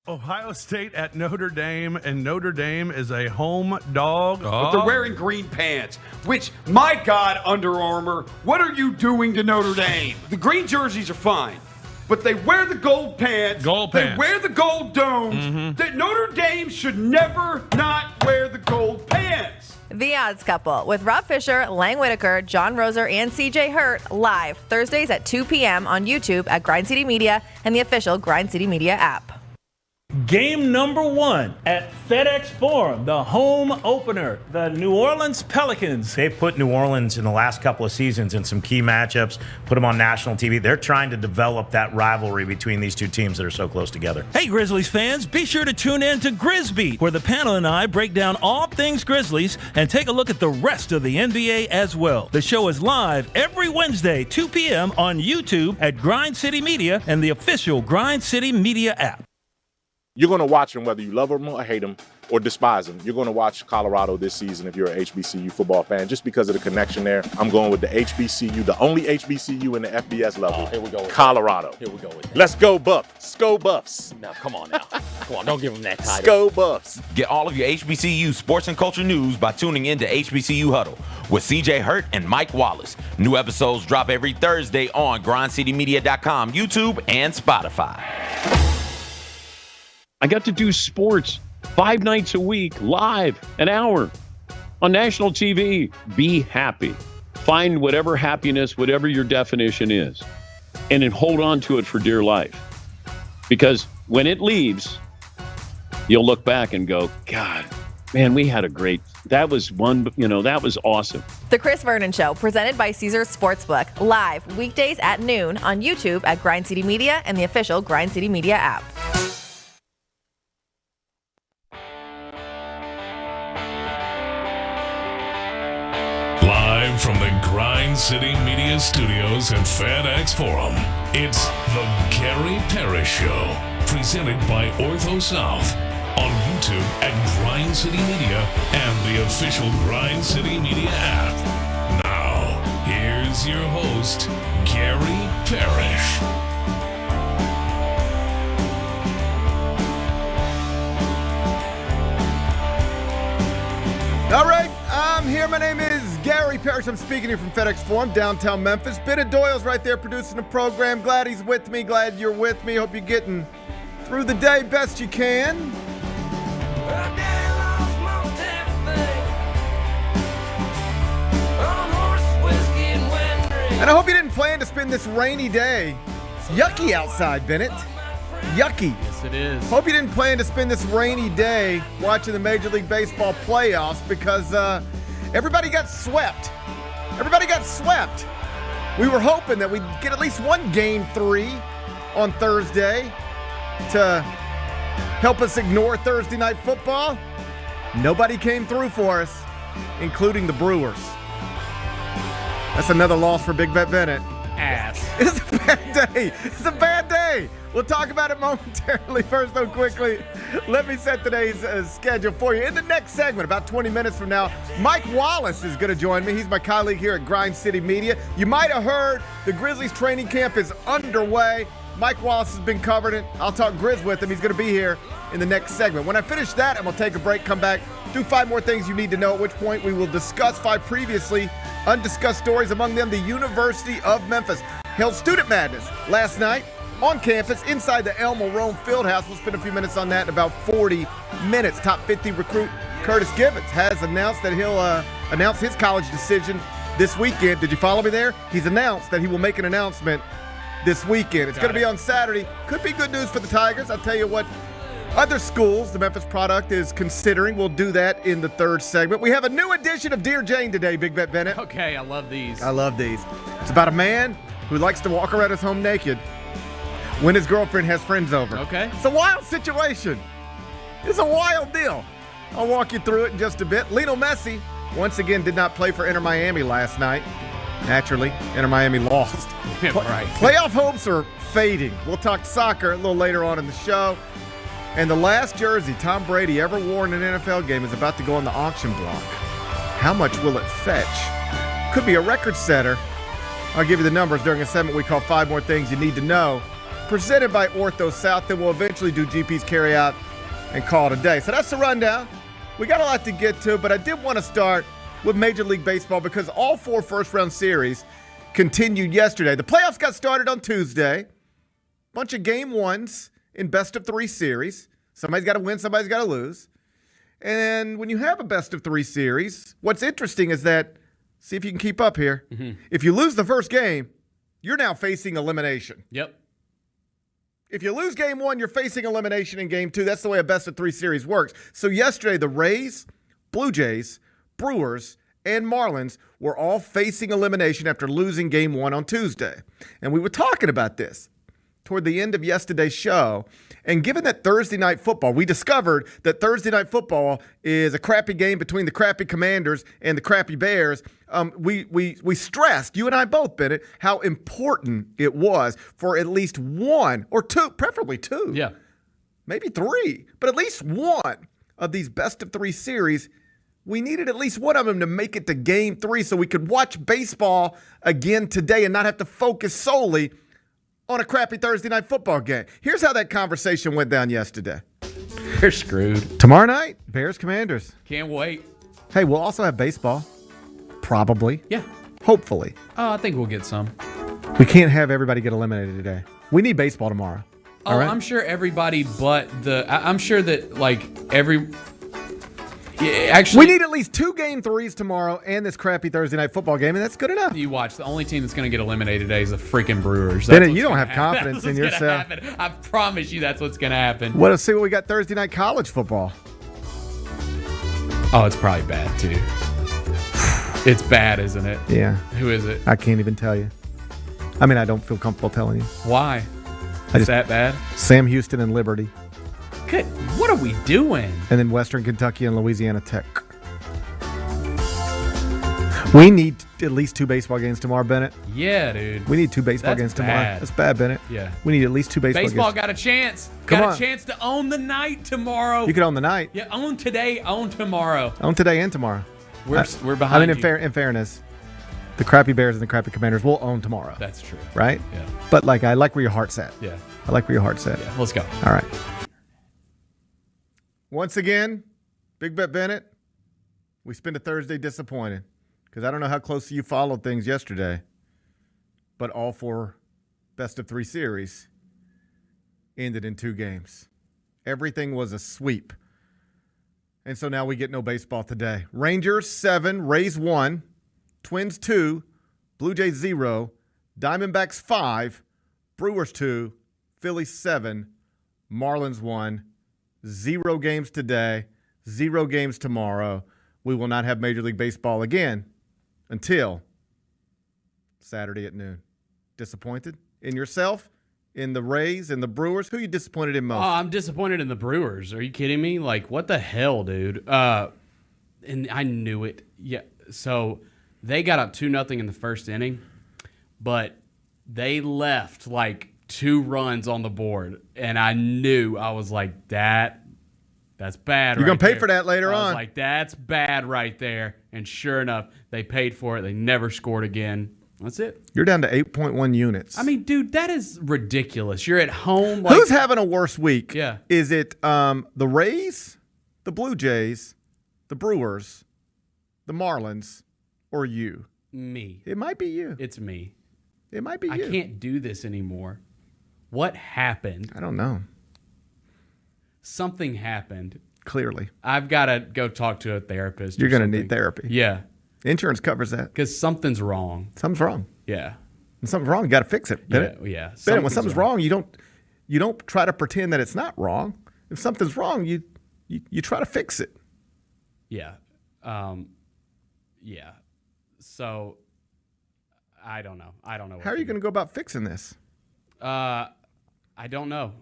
Ohio State at Notre Dame, and Notre Dame is a home dog. But they're wearing green pants, which, my God, Under Armour, what are you doing to Notre Dame? The green jerseys are fine, but they wear the gold pants. They wear the gold domes. That Notre Dame should never not wear the gold pants. The Odds Couple with Rob Fisher, Lang Whitaker, John Roser, and CJ Hurt live Thursdays at 2 p.m. on YouTube at Grind City Media and the official Grind City Media app. Game number 1 at FedEx Forum, the home opener. The New Orleans Pelicans. They've put New Orleans in the last couple of seasons in some key matchups, put them on national TV. They're trying to develop that rivalry between these two teams that are so close together. Hey, Grizzlies fans, be sure to tune in to Grizzbeat, where the panel and I break down all things Grizzlies and take a look at the rest of the NBA as well. The show is live every Wednesday, 2 p.m. on YouTube at Grind City Media and the official Grind City Media app. You're going to watch them whether you love them or hate them or despise them. You're going to watch Colorado this season if you're an HBCU football fan, just because of the connection there. I'm going with the HBCU, the only HBCU in the FBS level. Here we go. Colorado. Here we go with that. Let's go Buffs. Sko Buffs. No, come on now. Come on, don't give them that title. Sko Buffs. Get all of your HBCU sports and culture news by tuning in to HBCU Huddle with CJ Hurt and Mike Wallace. New episodes drop every Thursday on grindcitymedia.com, YouTube, and Spotify. I got to do sports 5 nights a week, live, an hour on national TV. Be happy. Find whatever happiness, whatever your definition is, and then hold on to it for dear life. Because when it leaves, you'll look back and go, God, man, we had that was awesome. The Chris Vernon Show, presented by Caesars Sportsbook, live weekdays at noon on YouTube at Grind City Media and the official Grind City Media app. Live from the Grind City Media Studios at FedEx Forum, it's the Gary Parrish Show, presented by Ortho South, on YouTube at Grind City Media and the official Grind City Media app. Now, here's your host, Gary Parrish. All right, I'm here. My name is Gary Parrish. I'm speaking here from FedEx Forum, downtown Memphis. Bennett Doyle's right there producing the program. Glad he's with me. Glad you're with me. Hope you're getting through the day best you can. And I hope you didn't plan to spend this rainy day. It's yucky outside, Bennett. Yucky. Yes, it is. Hope you didn't plan to spend this rainy day watching the Major League Baseball playoffs because everybody got swept. Everybody got swept. We were hoping that we'd get at least one Game 3 on Thursday to help us ignore Thursday night football. Nobody came through for us, including the Brewers. That's another loss for Big Bet Bennett. Ass. It's a bad day. It's a bad day. We'll talk about it momentarily. First, though, quickly, let me set today's schedule for you. In the next segment, about 20 minutes from now, Mike Wallace is going to join me. He's my colleague here at Grind City Media. You might have heard the Grizzlies training camp is underway. Mike Wallace has been covering it. I'll talk Grizz with him. He's going to be here in the next segment. When I finish that, I'm going to take a break, come back, do 5 more things you need to know, at which point we will discuss 5 previously undiscussed stories, among them the University of Memphis held Student Madness last night on campus inside the Elmo Rome Fieldhouse. We'll spend a few minutes on that in about 40 minutes. Top 50 recruit Curtis Gibbons has announced that he'll announce his college decision this weekend. Did you follow me there? He's announced that he will make an announcement this weekend. It's going to be on Saturday. Could be good news for the Tigers. I'll tell you what other schools the Memphis product is considering. We'll do that in the third segment. We have a new edition of Dear Jane today, Big Bet Bennett. Okay, I love these. I love these. It's about a man who likes to walk around his home naked when his girlfriend has friends over. Okay. It's a wild situation. It's a wild deal. I'll walk you through it in just a bit. Lionel Messi, once again, did not play for Inter Miami last night. Naturally, Inter Miami lost. Right. Playoff hopes are fading. We'll talk soccer a little later on in the show. And the last jersey Tom Brady ever wore in an NFL game is about to go on the auction block. How much will it fetch? Could be a record setter. I'll give you the numbers during a segment we call 5 More Things You Need to Know. presented by Ortho South. Then we'll eventually do GP's carryout and call it a day. So that's the rundown. We got a lot to get to, but I did want to start with Major League Baseball because all 4 first-round series continued yesterday. The playoffs got started on Tuesday. Bunch of game ones in best-of-3 series. Somebody's got to win, somebody's got to lose. And when you have a best-of-3 series, what's interesting is that, see if you can keep up here, if you lose the first game, you're now facing elimination. Yep. If you lose game 1, you're facing elimination in game 2. That's the way a best-of-3 series works. So yesterday, the Rays, Blue Jays, Brewers, and Marlins were all facing elimination after losing game 1 on Tuesday. And we were talking about this toward the end of yesterday's show. And given that Thursday Night Football, we discovered that Thursday Night Football is a crappy game between the crappy Commanders and the crappy Bears. We stressed, you and I both, Bennett, how important it was for at least 1 or 2, preferably 2. Yeah. Maybe 3, but at least 1 of these best-of-3 series. We needed at least one of them to make it to game 3 so we could watch baseball again today and not have to focus solely on a crappy Thursday Night Football game. Here's how that conversation went down yesterday. You're screwed. Tomorrow night, Bears Commanders. Can't wait. Hey, we'll also have baseball. Probably. Yeah. Hopefully. Oh, I think we'll get some. We can't have everybody get eliminated today. We need baseball tomorrow. Oh, all right? I'm sure everybody but I'm sure that, actually, we need at least 2 game 3s tomorrow and this crappy Thursday Night Football game, and that's good enough. You watch. The only team that's going to get eliminated today is the freaking Brewers. Bennett, you don't have confidence in yourself. I promise you that's what's going to happen. Let's see what we got Thursday Night College Football. Oh, it's probably bad, too. It's bad, isn't it? Yeah. Who is it? I can't even tell you. I mean, I don't feel comfortable telling you. Why? Is that bad? Sam Houston and Liberty. Good. What are we doing? And then Western Kentucky and Louisiana Tech. We need at least 2 baseball games tomorrow, Bennett. Yeah, dude. We need 2 baseball games tomorrow. That's bad, Bennett. Yeah. We need at least 2 baseball games. Baseball got a chance. Come got on. a chance to own the night tomorrow. You can own the night. Yeah, own today, own tomorrow. Own today and tomorrow. We're behind. I mean, in fairness, the crappy Bears and the crappy Commanders will own tomorrow. That's true. Right? Yeah. But I like where your heart's at. Yeah. I like where your heart's at. Yeah. Let's go. All right. Once again, Big Bet Bennett, we spend a Thursday disappointed because I don't know how closely you followed things yesterday, but all 4 best-of-3 series ended in 2 games. Everything was a sweep. And so now we get no baseball today. Rangers 7, Rays 1, Twins 2, Blue Jays 0, Diamondbacks 5, Brewers 2, Phillies 7, Marlins 1. 0 games today, 0 games tomorrow. We will not have Major League Baseball again until Saturday at noon. Disappointed in yourself, in the Rays, in the Brewers? Who are you disappointed in most? Oh, I'm disappointed in the Brewers. Are you kidding me? What the hell, dude? And I knew it. Yeah. So they got up 2-0 in the first inning, but they left 2 runs on the board, and I knew, I was like, that's bad. You're going to pay there. for that later on. I was like, that's bad right there. And sure enough, they paid for it. They never scored again. That's it. You're down to 8.1 units. I mean, dude, that is ridiculous. You're at home. Who's having a worse week? Yeah. Is it the Rays, the Blue Jays, the Brewers, the Marlins, or you? Me. It might be you. It's me. It might be you. I can't do this anymore. What happened? I don't know. Something happened. Clearly. I've got to go talk to a therapist. You're going to need therapy. Yeah. Insurance covers that. Because something's wrong. Something's wrong. Yeah. When something's wrong, you got to fix it. Bennett. Yeah. Bennett, when something's wrong, you don't try to pretend that it's not wrong. If something's wrong, you try to fix it. Yeah. Yeah. So I don't know. How are you going to go about fixing this? I don't know.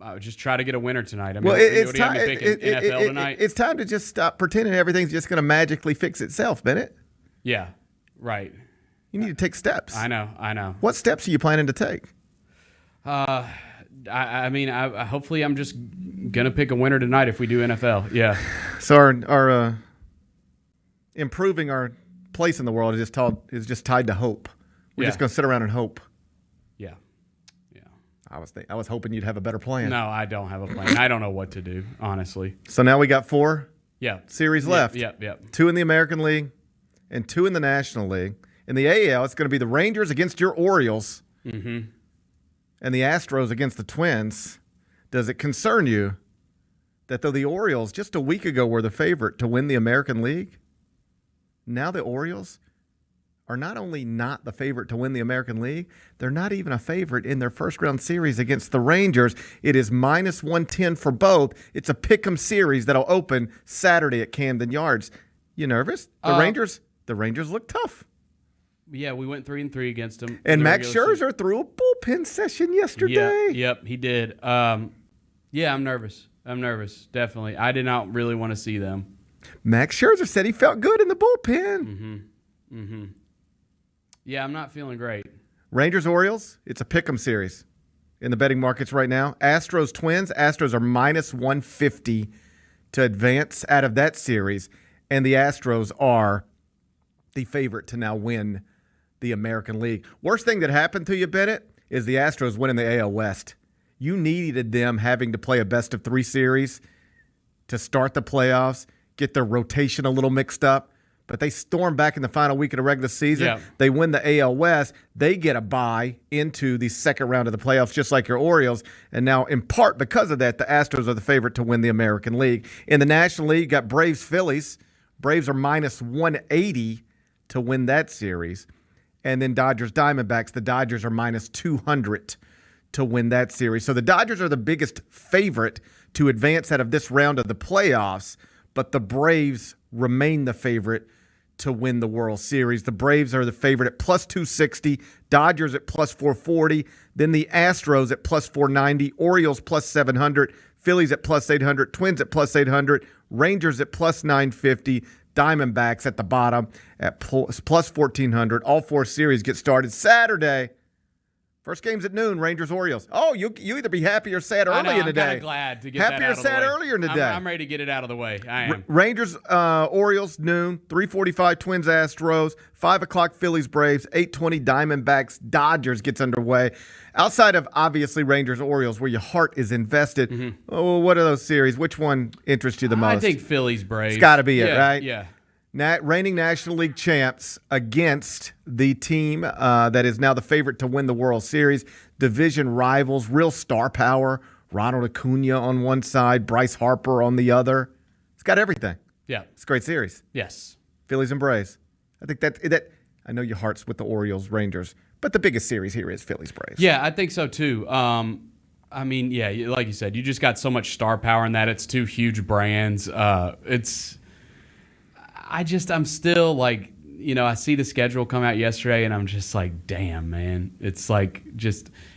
I would just try to get a winner tonight. I mean, Well, it's time. NFL tonight. It's time to just stop pretending everything's just going to magically fix itself, Bennett. Yeah. Right. You need to take steps. I know. What steps are you planning to take? I mean, hopefully I'm just gonna pick a winner tonight if we do NFL. Yeah. So our improving our place in the world is just tied to hope. We're just going to sit around and hope. Yeah. I was hoping you'd have a better plan. No, I don't have a plan. I don't know what to do, honestly. So now we got 4 series left. Yep. 2 in the American League and 2 in the National League. In the AL, it's going to be the Rangers against your Orioles and the Astros against the Twins. Does it concern you that though the Orioles just a week ago were the favorite to win the American League, now the Orioles are not only not the favorite to win the American League, they're not even a favorite in their first-round series against the Rangers. It is minus 110 for both. It's a pick'em series that'll open Saturday at Camden Yards. You nervous? The Rangers look tough. Yeah, we went 3-3 against them. And Max Scherzer threw a bullpen session yesterday. Yep, he did. Yeah, I'm nervous. Definitely. I did not really want to see them. Max Scherzer said he felt good in the bullpen. Yeah, I'm not feeling great. Rangers-Orioles, it's a pick'em series in the betting markets right now. Astros-Twins, Astros are minus 150 to advance out of that series, and the Astros are the favorite to now win the American League. Worst thing that happened to you, Bennett, is the Astros winning the AL West. You needed them having to play a best-of-3 series to start the playoffs, get their rotation a little mixed up. But they storm back in the final week of the regular season. Yeah. They win the AL West. They get a bye into the second round of the playoffs, just like your Orioles. And now, in part because of that, the Astros are the favorite to win the American League. In the National League, you got Braves-Phillies. Braves are minus 180 to win that series. And then Dodgers-Diamondbacks. The Dodgers are minus 200 to win that series. So the Dodgers are the biggest favorite to advance out of this round of the playoffs, but the Braves remain the favorite to win the World Series. The Braves are the favorite at plus 260, Dodgers at plus 440, then the Astros at plus 490, Orioles plus 700, Phillies at plus 800, Twins at plus 800, Rangers at plus 950, Diamondbacks at the bottom at plus 1,400. All 4 series get started Saturday. First game's at noon, Rangers-Orioles. Oh, you either be happy or sad early in the day. I'm kind of glad to get happy that out or of the sad way. earlier in the day. I'm ready to get it out of the way. I am. Rangers-Orioles, noon, 3:45 Twins-Astros, 5 o'clock Phillies-Braves, 8:20 Diamondbacks-Dodgers gets underway. Outside of, obviously, Rangers-Orioles, where your heart is invested, what are those series? Which one interests you the most? I think Phillies-Braves. It's got to be it, right? Yeah. Reigning National League champs against the team that is now the favorite to win the World Series. Division rivals, real star power. Ronald Acuna on one side, Bryce Harper on the other. It's got everything. Yeah. It's a great series. Yes. Phillies and Braves. I think that I know your heart's with the Orioles, Rangers, but the biggest series here is Phillies, Braves. Yeah, I think so too. I mean, yeah, like you said, you just got so much star power in that. It's 2 huge brands. I'm still like, I see the schedule come out yesterday and I'm just like, damn, man. It's like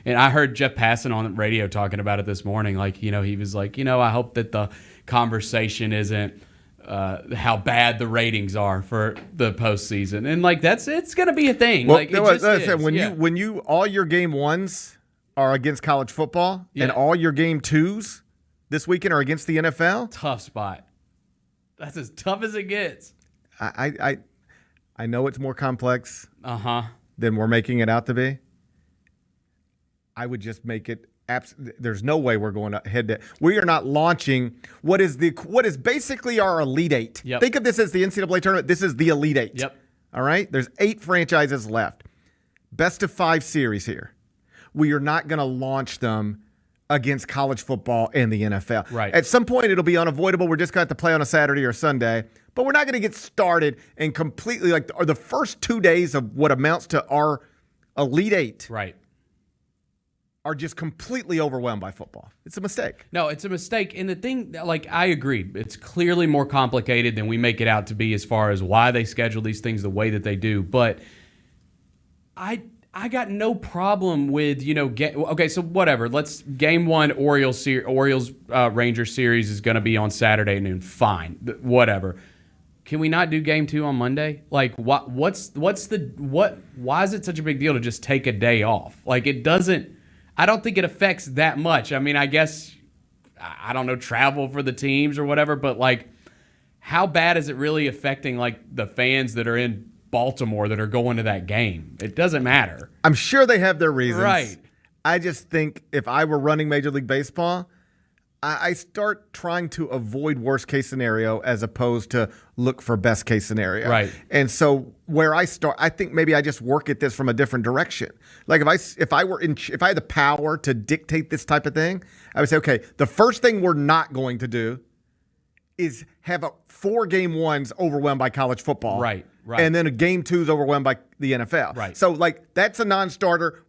and I heard Jeff Passan on the radio talking about it this morning. Like, he was like, I hope that the conversation isn't how bad the ratings are for the postseason. And like, it's going to be a thing. Well, like, when you all your game 1s are against college football and all your game 2s this weekend are against the NFL. Tough spot. That's as tough as it gets. I know it's more complex than we're making it out to be. I would just make it there's no way we're going head to. We are not launching what is basically our Elite Eight. Yep. Think of this as the NCAA tournament. This is the Elite Eight. Yep. All right? There's 8 franchises left. Best of 5 series here. We are not going to launch them against college football and the NFL. Right. At some point, it'll be unavoidable. We're just going to have to play on a Saturday or Sunday. But we're not going to get started and completely, or the first 2 days of what amounts to our Elite Eight are just completely overwhelmed by football. It's a mistake. No, it's a mistake. And the thing, like, I agree. It's clearly more complicated than we make it out to be as far as why they schedule these things the way that they do. But I got no problem with, okay, so whatever. Let's game 1 Orioles Rangers series is going to be on Saturday at noon. Fine, whatever. Can we not do game 2 on Monday? Like, why is it such a big deal to just take a day off? Like, it doesn't. I don't think it affects that much. I mean, I guess I don't know, travel for the teams or whatever, but like, how bad is it really affecting like the fans that are in Baltimore that are going to that game? It doesn't matter. I'm sure they have their reasons. Right. I just think if I were running Major League Baseball, I start trying to avoid worst case scenario as opposed to look for best case scenario. Right. And so where I start, I think maybe I just work at this from a different direction. Like if I had the power to dictate this type of thing, I would say, okay, the first thing we're not going to do is have 4 game ones overwhelmed by college football. Right. And then a game 2's overwhelmed by the NFL. Right. So like that's a non-starter.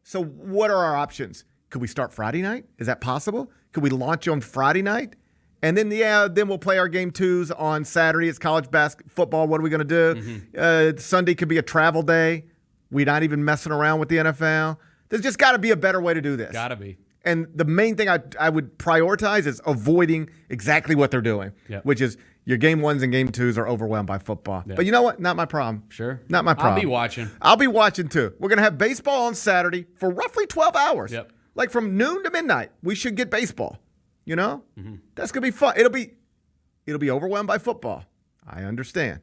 So what are our options? Could we start Friday night? Is that possible? Could we launch on Friday night? And then, then we'll play our game 2s on Saturday. It's college football. What are we going to do? Sunday could be a travel day. We're not even messing around with the NFL. There's just got to be a better way to do this. Got to be. And the main thing I would prioritize is avoiding exactly what they're doing, which is your game 1s and game 2s are overwhelmed by football. But you know what? Not my problem. Sure. Not my problem. I'll be watching. I'll be watching too. We're going to have baseball on Saturday for roughly 12 hours. Yep. Like from noon to midnight, we should get baseball. You know? That's going to be fun. It'll be overwhelmed by football. I understand.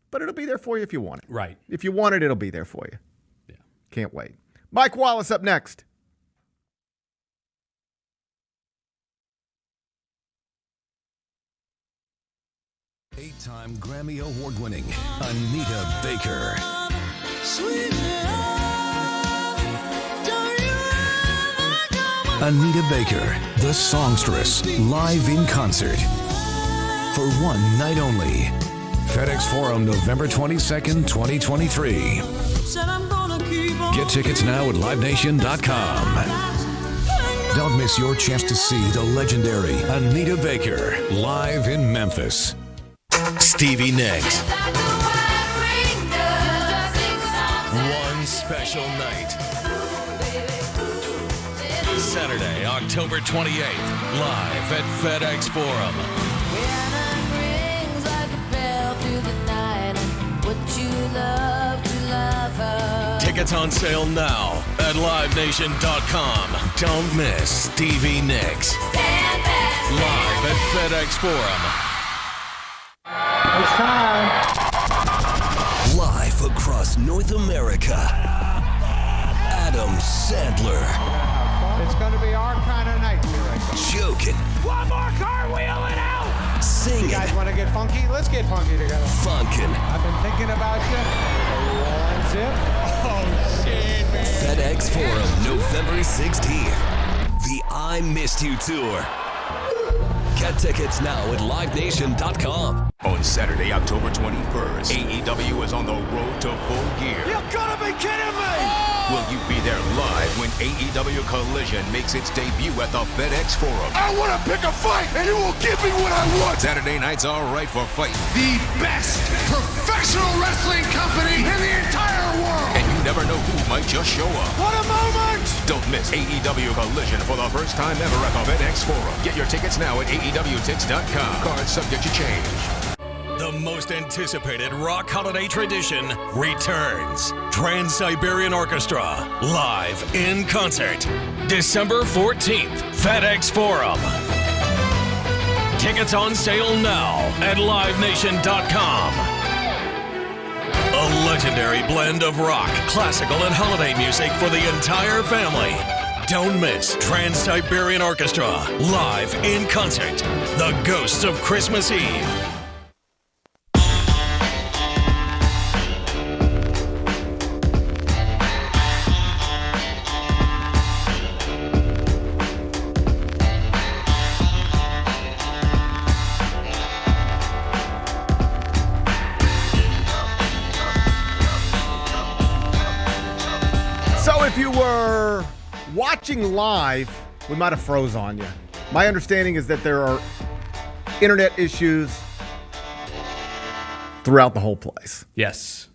But it'll be there for you if you want it. Right. If you want it, it'll be there for you. Yeah. Can't wait. Mike Wallace up next. Eight-time Grammy Award-winning Anita Baker. Anita Baker, the songstress, live in concert. For one night only. FedEx Forum, November 22nd, 2023. Get tickets now at livenation.com. Don't miss your chance to see the legendary Anita Baker live in Memphis. Stevie Nicks. One special night. Saturday, October 28th, live at FedEx Forum. Tickets on sale now at livenation.com. Don't miss Stevie Nicks. Live at FedEx Forum. It's time. Live across North America, Adam Sandler. It's going to be our kind of night. Joking. One more cartwheeling out. Singing. You guys want to get funky? Let's get funky together. Funkin'. I've been thinking about you. One zip. Oh, shit, man. FedEx Forum, November 16th. The I Missed You Tour. Get tickets now at livenation.com. On Saturday, October 21st, AEW is on the road to full gear. You gotta be kidding me! Will you be there live when AEW Collision makes its debut at the FedEx Forum? I want to pick a fight, and it will give me what I want. Saturday night's all right for fighting. The best professional wrestling company in the entire world. And you never know who might just show up. What a moment! Don't miss AEW Collision for the first time ever at the FedEx Forum. Get your tickets now at AEWTix.com. Cards subject to change. The most anticipated rock holiday tradition returns. Trans-Siberian Orchestra, live in concert. December 14th, FedEx Forum. Tickets on sale now at livenation.com. A legendary blend of rock, classical, and holiday music for the entire family. Don't miss Trans-Siberian Orchestra, live in concert. The Ghosts of Christmas Eve. If you were watching live, we might have froze on you. My understanding is that there are internet issues throughout the whole place. Yes.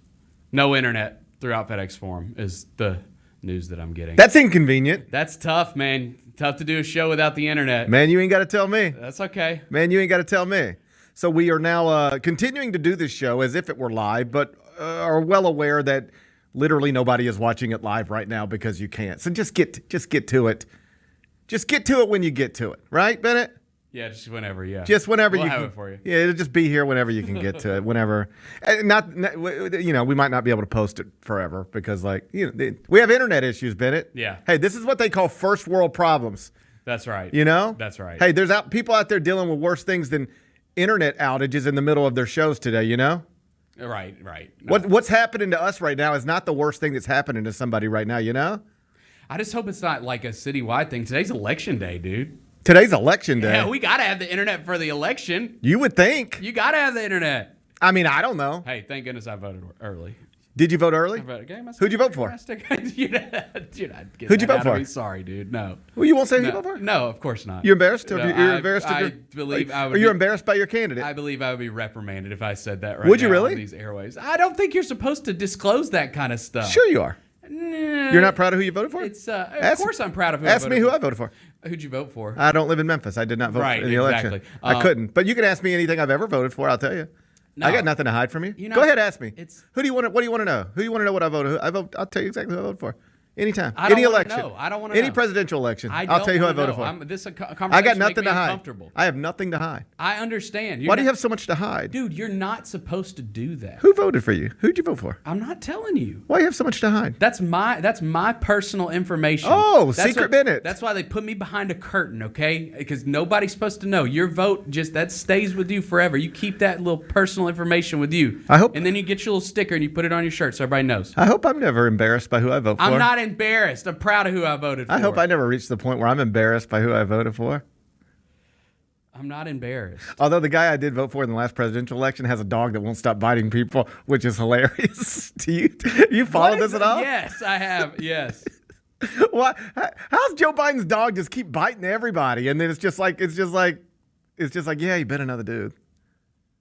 No internet throughout FedEx Forum is the news that I'm getting. That's inconvenient. That's tough, man. Tough to do a show without the internet. Man, you ain't got to tell me. That's okay. Man, you ain't got to tell me. So we are now continuing to do this show as if it were live, but are well aware that literally nobody is watching it live right now because you can't. So just get to it. Just get to it when you get to it. Right, Bennett? Yeah, just whenever. Yeah, Just whenever we'll you have can, it for you. Yeah, it'll just be here whenever you can get to it. Whenever, we might not be able to post it forever because, we have internet issues, Bennett. Yeah. Hey, this is what they call first world problems. That's right. That's right. Hey, there's people out there dealing with worse things than internet outages in the middle of their shows today. Right. No. What's happening to us right now is not the worst thing that's happening to somebody right now. I just hope it's not like a citywide thing. Today's election day, dude. Today's election day. Yeah, we got to have the internet for the election. You would think. You got to have the internet. I mean, I don't know. Hey, thank goodness I voted early. Did you vote early? Who'd you vote for? Who'd you vote for? Sorry, dude. No. Well, you won't say who you vote for? No, of course not. You're embarrassed? No, You're embarrassed? I believe I would. Are you embarrassed by your candidate? I believe I would be reprimanded if I said that right Would you now really? on these airways. I don't think you're supposed to disclose that kind of stuff. Sure you are. Nah, You're not proud of who you voted for? It's of course I'm proud of who I Ask voted me who for. I voted for. Who'd you vote for? I don't live in Memphis. I did not vote in the election. Exactly. I couldn't. But you can ask me anything I've ever voted for. I'll tell you. No. I got nothing to hide from you. Go ahead, ask me. It's What do you want to know? Who do you want to know what I voted? I'll tell you exactly who I voted for. Anytime. I don't Any wanna election. know. I don't want to Any know. presidential election. I I'll tell you who I don't voted wanna for. know. This I conversation got make nothing me to hide. uncomfortable. I have nothing to hide. I understand. Why do you have so much to hide? Dude, you're not supposed to do that. Who voted for you? Who'd you vote for? I'm not telling you. Why do you have so much to hide? That's my personal information. Oh, That's secret Bennett. That's why they put me behind a curtain, okay? Because nobody's supposed to know. Your vote that stays with you forever. You keep that little personal information with you. I hope. And then you get your little sticker and you put it on your shirt so everybody knows. I hope I'm never embarrassed by who I vote for. I'm not embarrassed. I'm proud of who I voted for. I hope I never reach the point where I'm embarrassed by who I voted for. I'm not embarrassed. Although the guy I did vote for in the last presidential election has a dog that won't stop biting people, which is hilarious. Do you follow this at all? Yes, I have. Yes. Why? How's Joe Biden's dog just keep biting everybody, and then it's just like, yeah, you bit another dude.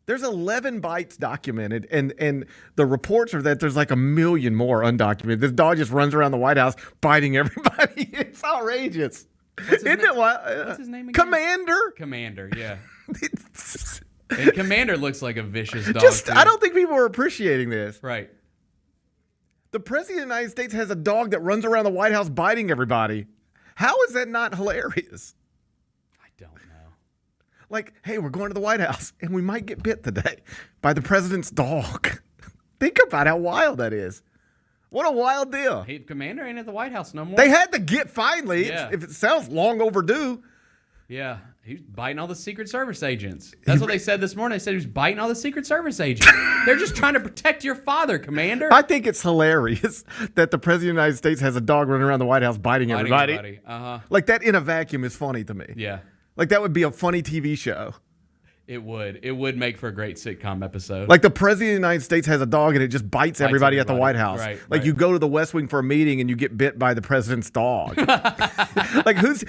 There's 11 bites documented, and the reports are that there's like 1 million more undocumented. This dog just runs around the White House biting everybody. It's outrageous. Isn't it? What's his name again? Commander. Commander, yeah. And Commander looks like a vicious dog. Too. I don't think people are appreciating this. Right. The President of the United States has a dog that runs around the White House biting everybody. How is that not hilarious? I don't know. Like, hey, we're going to the White House, and we might get bit today by the president's dog. Think about how wild that is. What a wild deal. Hey, Commander ain't at the White House no more. They had to get finally. Yeah. If it sounds long overdue. Yeah, he's biting all the Secret Service agents. That's what they said this morning. They said he was biting all the Secret Service agents. They're just trying to protect your father, Commander. I think it's hilarious that the President of the United States has a dog running around the White House biting everybody. Uh-huh. Like that in a vacuum is funny to me. Yeah. Like that would be a funny TV show. It would. It would make for a great sitcom episode. Like the President of the United States has a dog and it just bites everybody at the White House. Right, like you go to the West Wing for a meeting and you get bit by the president's dog. Like who's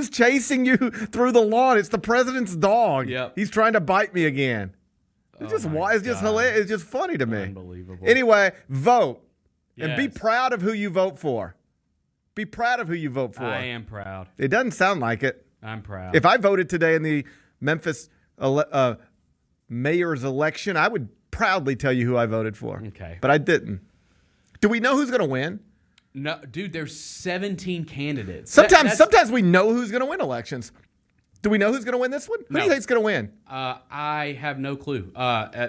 chasing you through the lawn? It's the president's dog. Yep. He's trying to bite me again. It's just hilarious. It's just funny to me. Unbelievable. Anyway, vote and be Yes. proud of who you vote for. Be proud of who you vote for. I am proud. It doesn't sound like it. I'm proud. If I voted today in the Memphis mayor's election, I would proudly tell you who I voted for. Okay. But I didn't. Do we know who's going to win? No, dude, there's 17 candidates. Sometimes we know who's going to win elections. Do we know who's going to win this one? Who do you think's going to win? I have no clue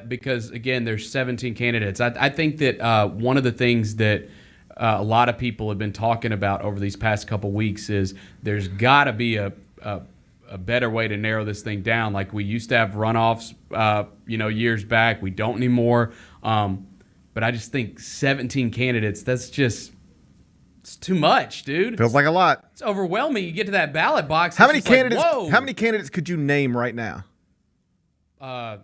because, again, there's 17 candidates. I think that one of the things that a lot of people have been talking about over these past couple weeks is there's got to be a better way to narrow this thing down. Like we used to have runoffs, years back. We don't anymore. But I just think 17 candidates, it's too much, dude. Feels like a lot. It's overwhelming. You get to that ballot box. How many it's just candidates? Like, whoa. How many candidates could you name right now? I'm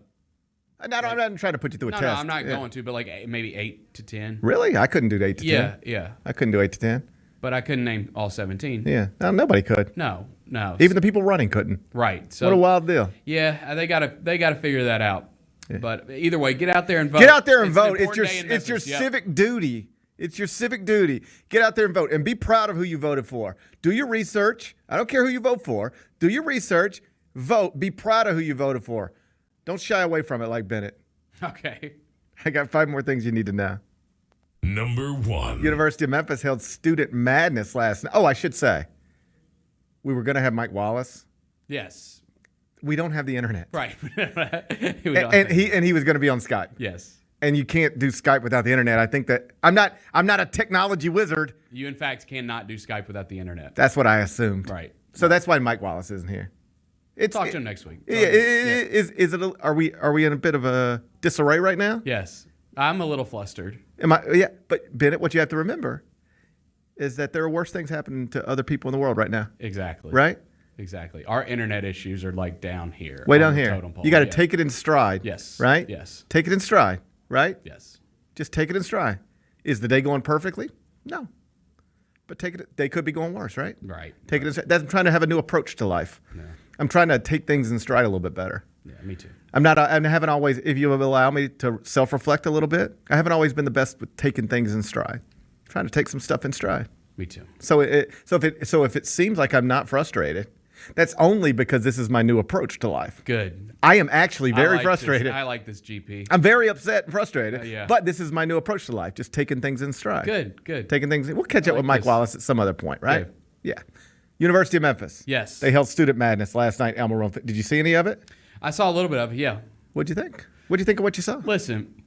I'm not trying to put you through a test. No, I'm not going to, but like maybe 8 to 10. Really? I couldn't do 8 to 10. Yeah. I couldn't do 8 to 10. But I couldn't name all 17. Yeah. No, nobody could. No. Even the people running couldn't. Right. So what a wild deal. Yeah, they gotta figure that out. Yeah. But either way, get out there and vote. Get out there and vote. It's your civic duty. It's your civic duty. Get out there and vote and be proud of who you voted for. Do your research. I don't care who you vote for. Do your research. Vote. Be proud of who you voted for. Don't shy away from it like Bennett. Okay. I got 5 more things you need to know. Number 1. University of Memphis held student madness last night. Oh, I should say. we were going to have Mike Wallace. Yes. We don't have the internet. Right. and he was going to be on Skype. Yes. And you can't do Skype without the internet. I think that I'm not a technology wizard. You, in fact, cannot do Skype without the internet. That's what I assumed. Right. So that's why Mike Wallace isn't here. Talk to him next week. Is it? Are we in a bit of a disarray right now? Yes. I'm a little flustered. Yeah, but Bennett, what you have to remember is that there are worse things happening to other people in the world right now. Exactly. Right? Exactly. Our internet issues are like down here. Way down here. You got to take it in stride. Yes. Right? Yes. Take it in stride. Right? Yes. Just take it in stride. Is the day going perfectly? No. But they could be going worse, right? Right. Take it in stride. I'm trying to have a new approach to life. Yeah. I'm trying to take things in stride a little bit better. Yeah, me too. I haven't always, if you allow me to self-reflect a little bit, I haven't always been the best with taking things in stride. I'm trying to take some stuff in stride. Me too. So if it seems like I'm not frustrated, that's only because this is my new approach to life. Good. I am actually very frustrated. I like this, GP. I'm very upset and frustrated. Yeah. But this is my new approach to life, just taking things in stride. Good. Taking things. We'll catch up with Mike Wallace at some other point, right? Good. Yeah. University of Memphis. Yes. They held Student Madness last night. Elmer Rowan. Did you see any of it? I saw a little bit of it. Yeah. What'd you think? What'd you think of what you saw? Listen.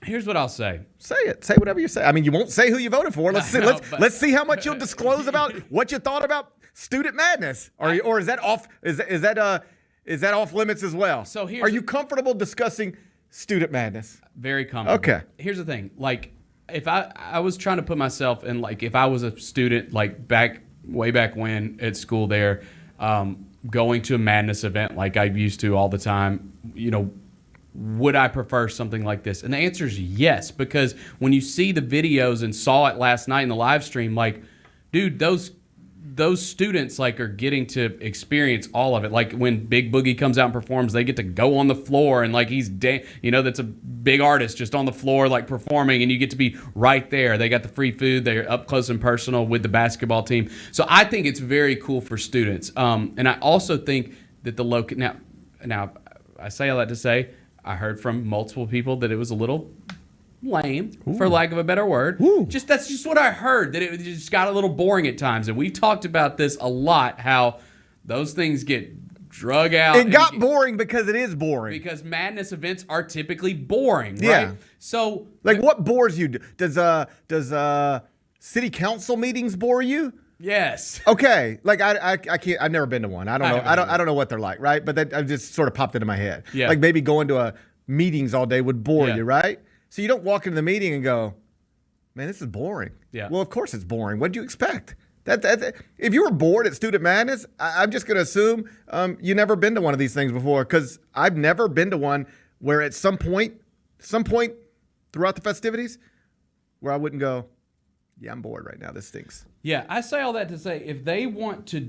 Here's what I'll say. Say it. Say whatever you say. I mean, you won't say who you voted for. Let's see. Let's see how much you'll disclose about what you thought about Student Madness. Or is that off? Is that off limits as well? So are you comfortable discussing Student Madness? Very comfortable. Okay. Here's the thing. Like, if I was trying to put myself in, like, if I was a student, like way back when at school there, going to a Madness event like I used to all the time, would I prefer something like this? And the answer is yes, because when you see the videos and saw it last night in the live stream, like, dude, those students are getting to experience all of it. Like when Big Boogie comes out and performs, they get to go on the floor and he's that's a big artist just on the floor performing, and you get to be right there. They got the free food. They're up close and personal with the basketball team. So I think it's very cool for students. And I also think that the local now I say all that to say I heard from multiple people that it was a little lame, for lack of a better word. That's just what I heard, that it just got a little boring at times. And we've talked about this a lot, how those things get drug out. It got boring because it is boring. Because Madness events are typically boring, right? Yeah. So what bores you? Does city council meetings bore you? Yes. Okay. I can't. I've never been to one. I don't know. I don't know what they're like, right? But that just sort of popped into my head. Yeah. Like maybe going to meetings all day would bore you, right? So you don't walk into the meeting and go, man, this is boring. Yeah. Well, of course it's boring. What did you expect? That if you were bored at Student Madness, I'm just going to assume you never been to one of these things before, because I've never been to one where at some point throughout the festivities where I wouldn't go, yeah, I'm bored right now. This stinks. Yeah, I say all that to say if they want to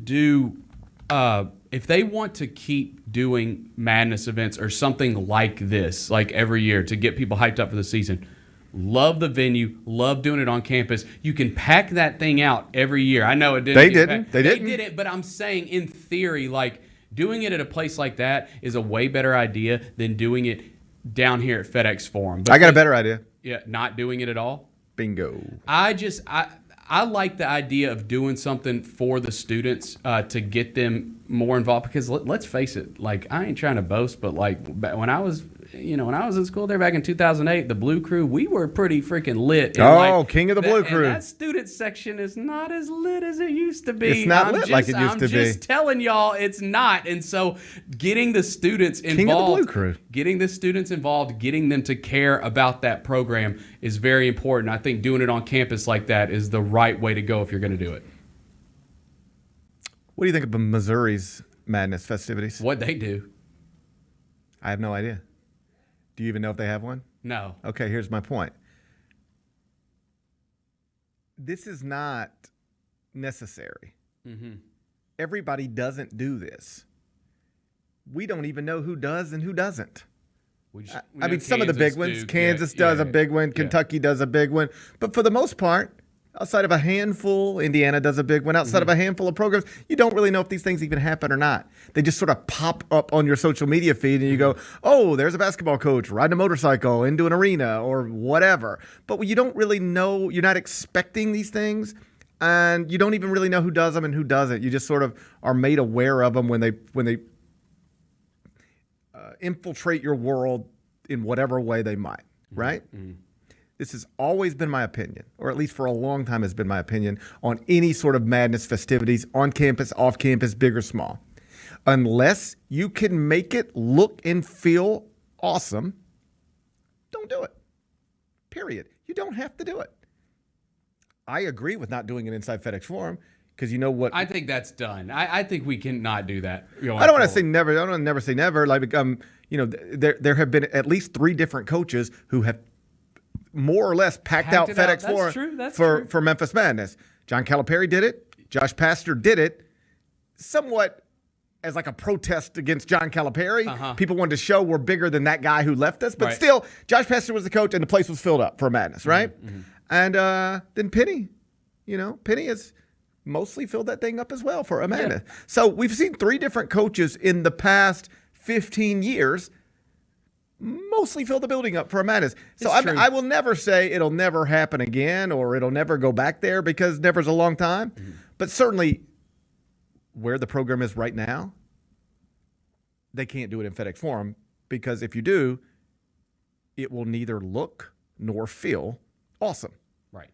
keep doing Madness events or something like this, like every year, to get people hyped up for the season, love the venue, love doing it on campus. You can pack that thing out every year. I know it didn't. They didn't. They did it, but I'm saying in theory, doing it at a place like that is a way better idea than doing it down here at FedEx Forum. I got a better idea. Yeah, not doing it at all. Bingo. I like the idea of doing something for the students to get them more involved, because let's face it, I ain't trying to boast, but when I was in school there back in 2008, the Blue Crew, we were pretty freaking lit. And king of the Blue Crew. And that student section is not as lit as it used to be. It's not lit like it used to be. I'm just telling y'all, it's not. And so getting the students involved, king of the Blue Crew. Getting the students involved, getting them to care about that program is very important. I think doing it on campus like that is the right way to go if you're going to do it. What do you think of Missouri's Madness festivities? What'd they do? I have no idea. Do you even know if they have one? No. Okay, here's my point. This is not necessary. Mm-hmm. Everybody doesn't do this. We don't even know who does and who doesn't. I mean, some of the big ones. Kansas does a big one. Kentucky does a big one. But for the most part, outside of a handful, Indiana does a big one. Outside of a handful of programs, you don't really know if these things even happen or not. They just sort of pop up on your social media feed and you go, oh, there's a basketball coach riding a motorcycle into an arena or whatever. But you don't really know. You're not expecting these things. and you don't even really know who does them and who doesn't. You just sort of are made aware of them when they infiltrate your world in whatever way they might, right? Mm-hmm. This has always been my opinion, or at least for a long time has been my opinion, on any sort of madness festivities, on campus, off campus, big or small. Unless you can make it look and feel awesome, don't do it. Period. You don't have to do it. I agree with not doing it inside FedEx Forum because you know what? I think that's done. I think we cannot do that. I don't want to say never. I don't want to never say never. Like, there have been at least 3 different coaches who have more or less packed out FedEx Forum for Memphis Madness. John Calipari did it. Josh Pastner did it somewhat as like a protest against John Calipari. Uh-huh. People wanted to show we're bigger than that guy who left us. But still, Josh Pastner was the coach and the place was filled up for Madness, right? Mm-hmm. And then Penny, Penny has mostly filled that thing up as well for Amanda. Yeah. So we've seen 3 different coaches in the past 15 years mostly fill the building up for Amanda. So I will never say it'll never happen again or it'll never go back there because never's a long time. Mm-hmm. But certainly where the program is right now, they can't do it in FedEx Forum because if you do, it will neither look nor feel awesome. Right.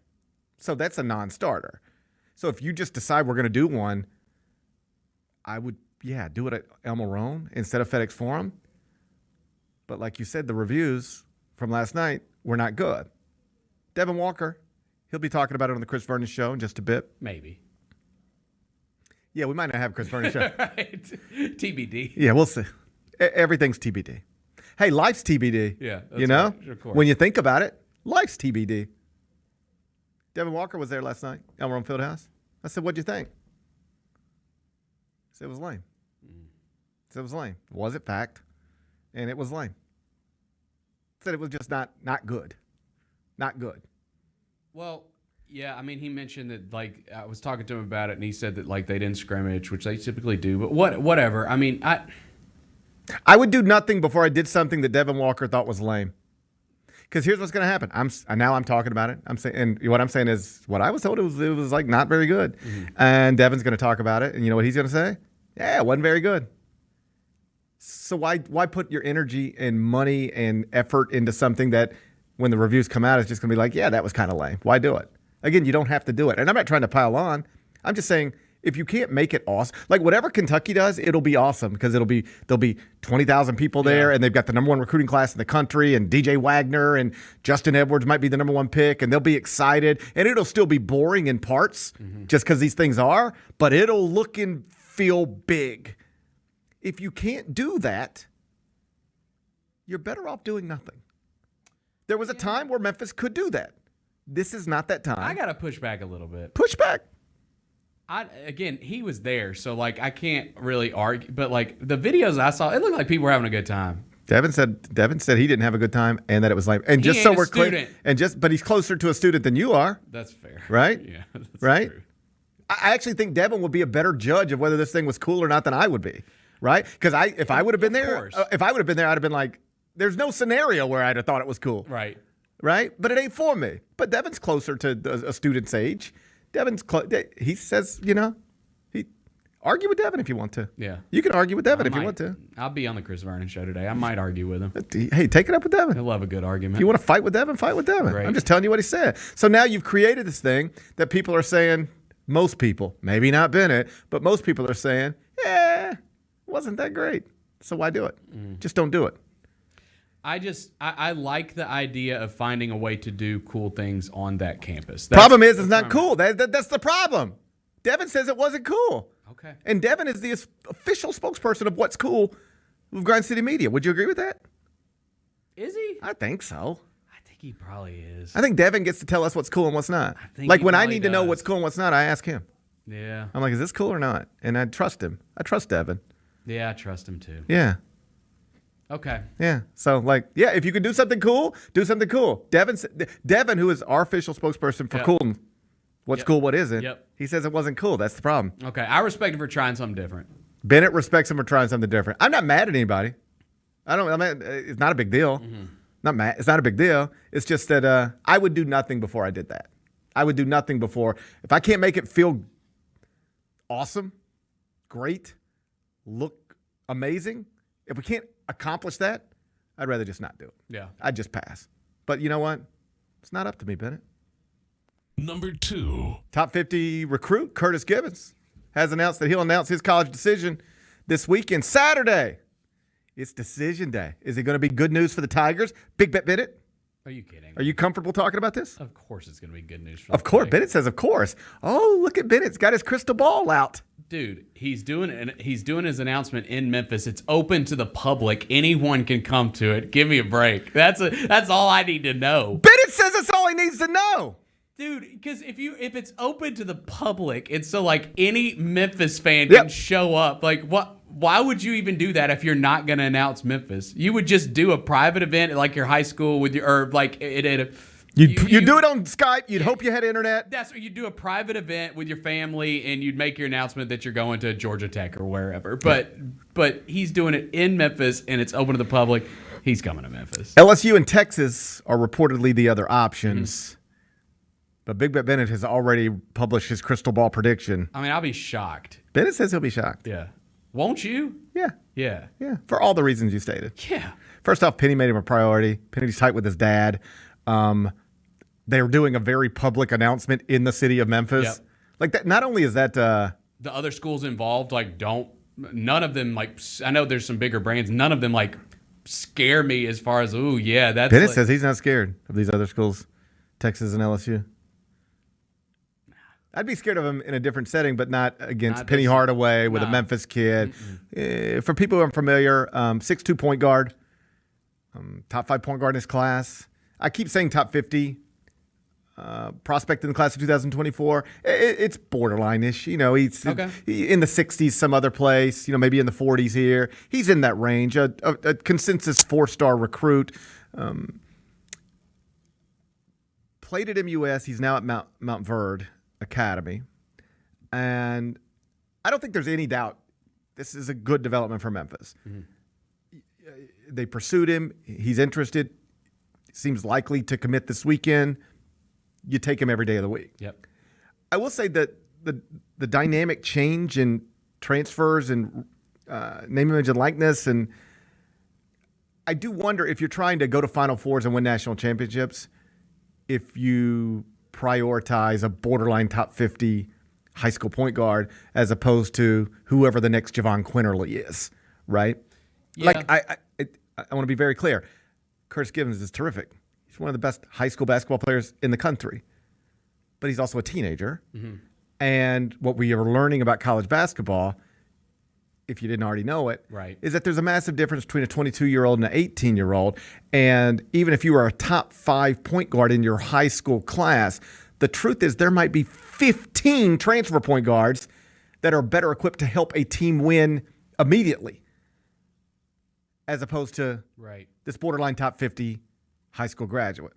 So that's a non-starter. So if you just decide we're going to do one, I would, do it at El Marone instead of FedEx Forum. But like you said, the reviews from last night were not good. Devin Walker, he'll be talking about it on the Chris Vernon Show in just a bit. Maybe. Yeah, we might not have a Chris Vernon Show. Right. TBD. Yeah, we'll see. Everything's TBD. Hey, life's TBD. Yeah. Right, of course. When you think about it, life's TBD. Devin Walker was there last night, El Marone Fieldhouse. I said, what'd you think? He said it was lame. He said it was lame. Was it fact? And it was lame. Said it was just not good. Not good. Well, yeah, I mean, he mentioned that, like, I was talking to him about it, and he said that, like, they didn't scrimmage, which they typically do. But whatever. I mean, I would do nothing before I did something that Devin Walker thought was lame. Because here's what's going to happen. I'm talking about it. I'm saying, and what I'm saying is what I was told. It was like not very good. Mm-hmm. And Devin's going to talk about it, and you know what he's going to say? Yeah, it wasn't very good. So why put your energy and money and effort into something that when the reviews come out, it's just going to be like, yeah, that was kind of lame. Why do it? Again, you don't have to do it. And I'm not trying to pile on. I'm just saying if you can't make it awesome, like whatever Kentucky does, it'll be awesome because there'll be 20,000 people there and they've got the number 1 recruiting class in the country and DJ Wagner and Justin Edwards might be the number 1 pick and they'll be excited and it'll still be boring in parts just because these things are, but it'll look and feel big. If you can't do that, you're better off doing nothing. There was a time where Memphis could do that. This is not that time. I got to push back a little bit. Push back. Again, he was there, so like I can't really argue. But like the videos I saw, it looked like people were having a good time. Devin said he didn't have a good time and that it was lame. And just so we're clear, but he's closer to a student than you are. That's fair, right? Yeah, that's right. True. I actually think Devin would be a better judge of whether this thing was cool or not than I would be. Right? Because if I would have been there, I'd have been like, there's no scenario where I'd have thought it was cool. Right. Right? But it ain't for me. But Devin's closer to a student's age. He says, argue with Devin if you want to. Yeah. You can argue with Devin if you want to. I'll be on the Chris Vernon Show today. I might argue with him. Hey, take it up with Devin. He'll have a good argument. If you want to fight with Devin, fight with Devin. Great. I'm just telling you what he said. So now you've created this thing that people are saying, most people, maybe not Bennett, but most people are saying, wasn't that great. So why do it? Just don't do it. I like the idea of finding a way to do cool things on that campus. Problem is, it's not cool. That's the problem. Devin says it wasn't cool. Okay. And Devin is the official spokesperson of what's cool with Grind City Media. Would you agree with that? Is he? I think so. I think he probably is. I think Devin gets to tell us what's cool and what's not. Like when I need to know what's cool and what's not, I ask him. Yeah. I'm like, is this cool or not? And I trust him. I trust Devin. Yeah, I trust him too. Yeah. Okay. Yeah. So, if you can do something cool, do something cool. Devin, who is our official spokesperson for cool, what's cool, what isn't, he says it wasn't cool. That's the problem. Okay. I respect him for trying something different. Bennett respects him for trying something different. I'm not mad at anybody. It's not a big deal. Not mad. It's not a big deal. It's just that I would do nothing before I did that. I would do nothing before. If I can't make it feel awesome, great, look amazing, if we can't accomplish that, I'd rather just not do it. Yeah. I'd just pass. But you know what? It's not up to me, Bennett. Number 2. Top 50 recruit Curtis Gibbons has announced that he'll announce his college decision this weekend, Saturday. It's decision day. Is it going to be good news for the Tigers? Big Bet Bennett? Are you kidding? Are you comfortable talking about this? Of course it's going to be good news for Of the course. Tigers. Bennett says, of course. Oh, look at Bennett's got his crystal ball out. Dude, he's doing his announcement in Memphis. It's open to the public. Anyone can come to it. Give me a break. That's all I need to know. Bennett says that's all he needs to know. Dude, because if it's open to the public, it's so like any Memphis fan can show up. Like what? Why would you even do that if you're not going to announce Memphis? You would just do a private event at like your high school with your, or like you'd do it on Skype. You'd hope you had internet. That's what you do, a private event with your family, and you'd make your announcement that you're going to Georgia Tech or wherever. But he's doing it in Memphis, and it's open to the public. He's coming to Memphis. LSU and Texas are reportedly the other options. But Big Bet Bennett has already published his crystal ball prediction. I mean, I'll be shocked. Bennett says he'll be shocked. Yeah. Won't you? Yeah. Yeah. Yeah. For all the reasons you stated. Yeah. First off, Penny made him a priority. Penny's tight with his dad. They're doing a very public announcement in the city of Memphis. Yep. Like that. Not only is that the other schools involved, like none of them, like, I know there's some bigger brands. None of them like scare me as far as, ooh, yeah, that's. Bennett says he's not scared of these other schools, Texas and LSU. I'd be scared of him in a different setting, but not against Penny Hardaway with a Memphis kid. For people who are familiar, 6'2" point guard, top 5 point guard in his class. I keep saying top 50 prospect in the class of 2024. It's borderline-ish. You know, he's in the 60s some other place, you know, maybe in the 40s here. He's in that range, a consensus 4-star recruit. Played at MUS. He's now at Mount Verde Academy. And I don't think there's any doubt this is a good development for Memphis. They pursued him. He's interested. Seems likely to commit this weekend. You take him every day of the week. Yep. I will say that the dynamic change in transfers and name, image, and likeness, and I do wonder if you're trying to go to Final Fours and win national championships, if you prioritize a borderline top 50 high school point guard as opposed to whoever the next Javon Quinterly is, right? Yeah. Like I want to be very clear. Curtis Gibbons is terrific. He's one of the best high school basketball players in the country. But he's also a teenager. And what we are learning about college basketball, if you didn't already know it, is that there's a massive difference between a 22-year-old and an 18-year-old. And even if you are a top 5 point guard in your high school class, the truth is there might be 15 transfer point guards that are better equipped to help a team win immediately, as opposed to this borderline top 50 high school graduate.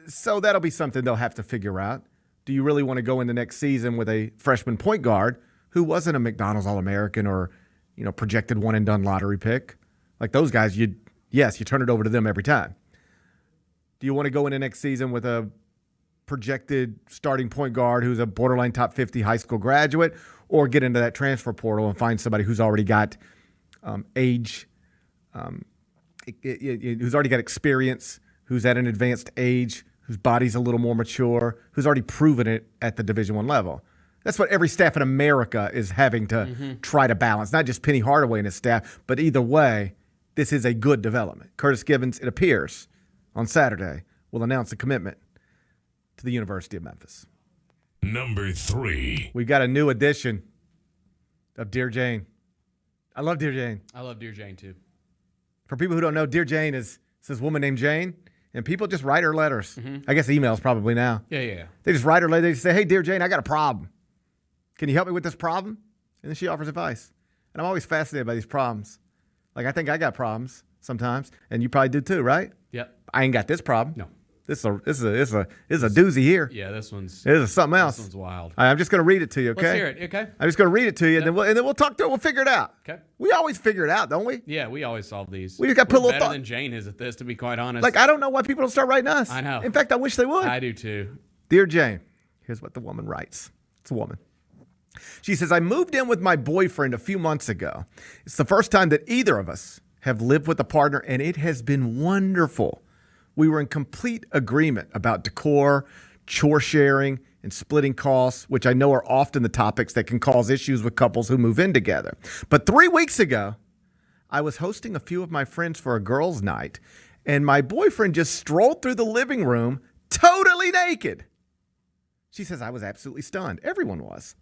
So that'll be something they'll have to figure out. Do you really want to go into next season with a freshman point guard who wasn't a McDonald's All-American or, you know, projected one-and-done lottery pick? Like those guys, you turn it over to them every time. Do you want to go into next season with a projected starting point guard who's a borderline top 50 high school graduate, or get into that transfer portal and find somebody who's already got age, who's already got experience, who's at an advanced age, whose body's a little more mature, who's already proven it at the Division I level? That's what every staff in America is having to try to balance. Not just Penny Hardaway and his staff, but either way, this is a good development. Curtis Gibbons, it appears, on Saturday, will announce a commitment to the University of Memphis. Number 3. We've got a new edition of Dear Jane. I love Dear Jane. I love Dear Jane, too. For people who don't know, Dear Jane is this woman named Jane, and people just write her letters. I guess emails probably now. Yeah. They just write her letters. They just say, hey, Dear Jane, I got a problem. Can you help me with this problem? And then she offers advice. And I'm always fascinated by these problems. Like, I think I got problems sometimes, and you probably do too, right? Yep. I ain't got this problem. No. This is a doozy here. Yeah, this is something else. This one's wild. I'm just going to read it to you, okay? Let's hear it, okay? I'm just going to read it to you, and then we'll talk through it. We'll figure it out. Okay. We always figure it out, don't we? Yeah, we always solve these. We just got to put a little better thought. than Jane is at this, to be quite honest. Like, I don't know why people don't start writing us. I know. In fact, I wish they would. I do too. Dear Jane, here's what the woman writes. It's a woman. She says, I moved in with my boyfriend a few months ago. It's the first time that either of us have lived with a partner, and it has been wonderful. We were in complete agreement about decor, chore sharing, and splitting costs, which I know are often the topics that can cause issues with couples who move in together. But 3 weeks ago, I was hosting a few of my friends for a girls' night, and my boyfriend just strolled through the living room totally naked. She says, I was absolutely stunned. Everyone was.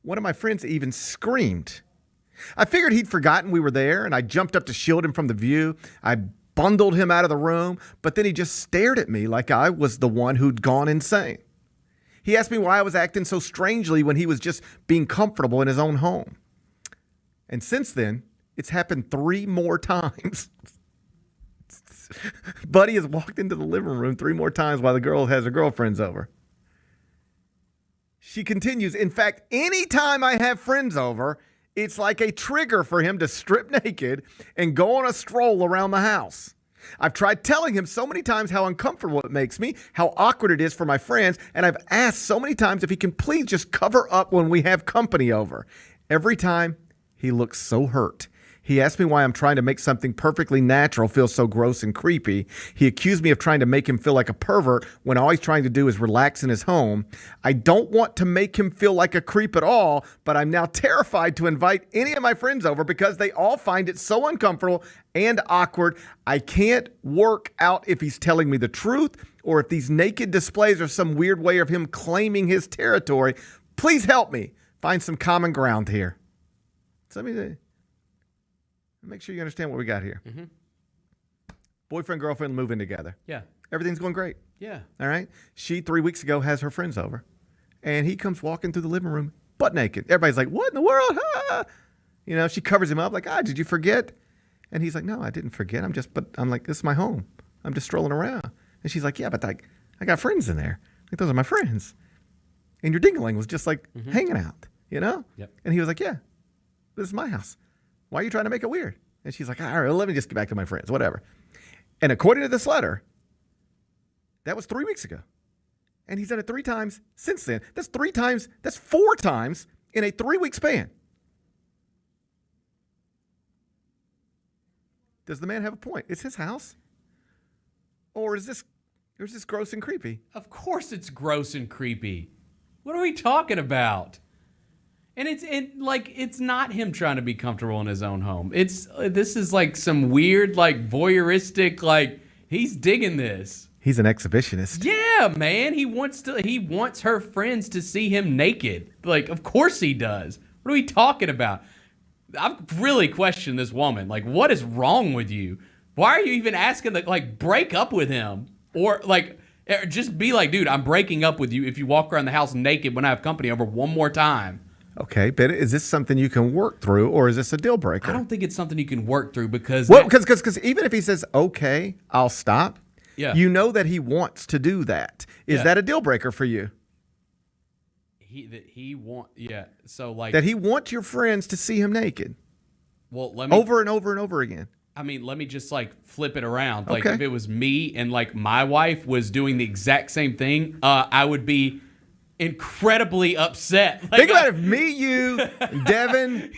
One of my friends even screamed. I figured he'd forgotten we were there, and I jumped up to shield him from the view. I bundled him out of the room, but then he just stared at me like I was the one who'd gone insane. He asked me why I was acting so strangely when he was just being comfortable in his own home. And since then, it's happened 3 more times. Buddy has walked into the living room 3 more times while the girl has her girlfriends over. She continues, in fact, anytime I have friends over, it's like a trigger for him to strip naked and go on a stroll around the house. I've tried telling him so many times how uncomfortable it makes me, how awkward it is for my friends, and I've asked so many times if he can please just cover up when we have company over. Every time, he looks so hurt. He asked me why I'm trying to make something perfectly natural feel so gross and creepy. He accused me of trying to make him feel like a pervert when all he's trying to do is relax in his home. I don't want to make him feel like a creep at all, but I'm now terrified to invite any of my friends over because they all find it so uncomfortable and awkward. I can't work out if he's telling me the truth or if these naked displays are some weird way of him claiming his territory. Please help me find some common ground here. So let me make sure you understand what we got here. Mm-hmm. Boyfriend, girlfriend moving together. Yeah. Everything's going great. Yeah. All right. She 3 weeks ago has her friends over, and he comes walking through the living room butt naked. Everybody's like, what in the world? Ah! You know, she covers him up like, did you forget? And he's like, no, I didn't forget. I'm like, this is my home. I'm just strolling around. And she's like, yeah, but I got friends in there. Like, those are my friends. And your ding-a-ling was just like hanging out, you know? Yep. And he was like, yeah, this is my house. Why are you trying to make it weird? And she's like, all right, let me just get back to my friends, whatever. And according to this letter, that was 3 weeks ago. And he's done it 3 times since then. That's 4 times in a 3-week span. Does the man have a point? It's his house? Or is this gross and creepy? Of course it's gross and creepy. What are we talking about? And it's not him trying to be comfortable in his own home. This is like some weird, like voyeuristic, like he's digging this. He's an exhibitionist. Yeah, man. He wants her friends to see him naked. Like, of course he does. What are we talking about? I've really questioned this woman. Like, what is wrong with you? Why are you even asking break up with him? Or just be like, dude, I'm breaking up with you if you walk around the house naked when I have company over one more time. Okay, but is this something you can work through, or is this a deal breaker? I don't think it's something you can work through because even if he says, okay, I'll stop, you know that he wants to do that. Is that a deal breaker for you? That he wants your friends to see him naked. Well, let me over and over and over again. I mean, let me just flip it around. Like if it was me and my wife was doing the exact same thing, I would be incredibly upset. Think about if me, you, Devin,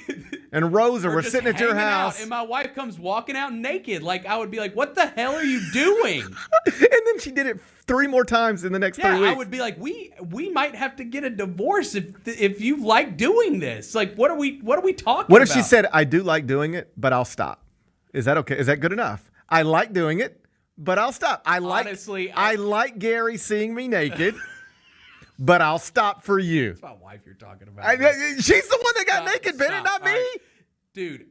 and Rosa were sitting at your house, and my wife comes walking out naked. I would be like, "What the hell are you doing?" And then she did it 3 more times in the next 3 weeks. I would be like, "We might have to get a divorce if you like doing this. Like, what are we talking about?" What if she said, "I do like doing it, but I'll stop"? Is that okay? Is that good enough? I like doing it, but I'll stop. I like Gary seeing me naked. But I'll stop for you. It's my wife you're talking about. She's the one that got naked, Bennett, not me. Right. Dude,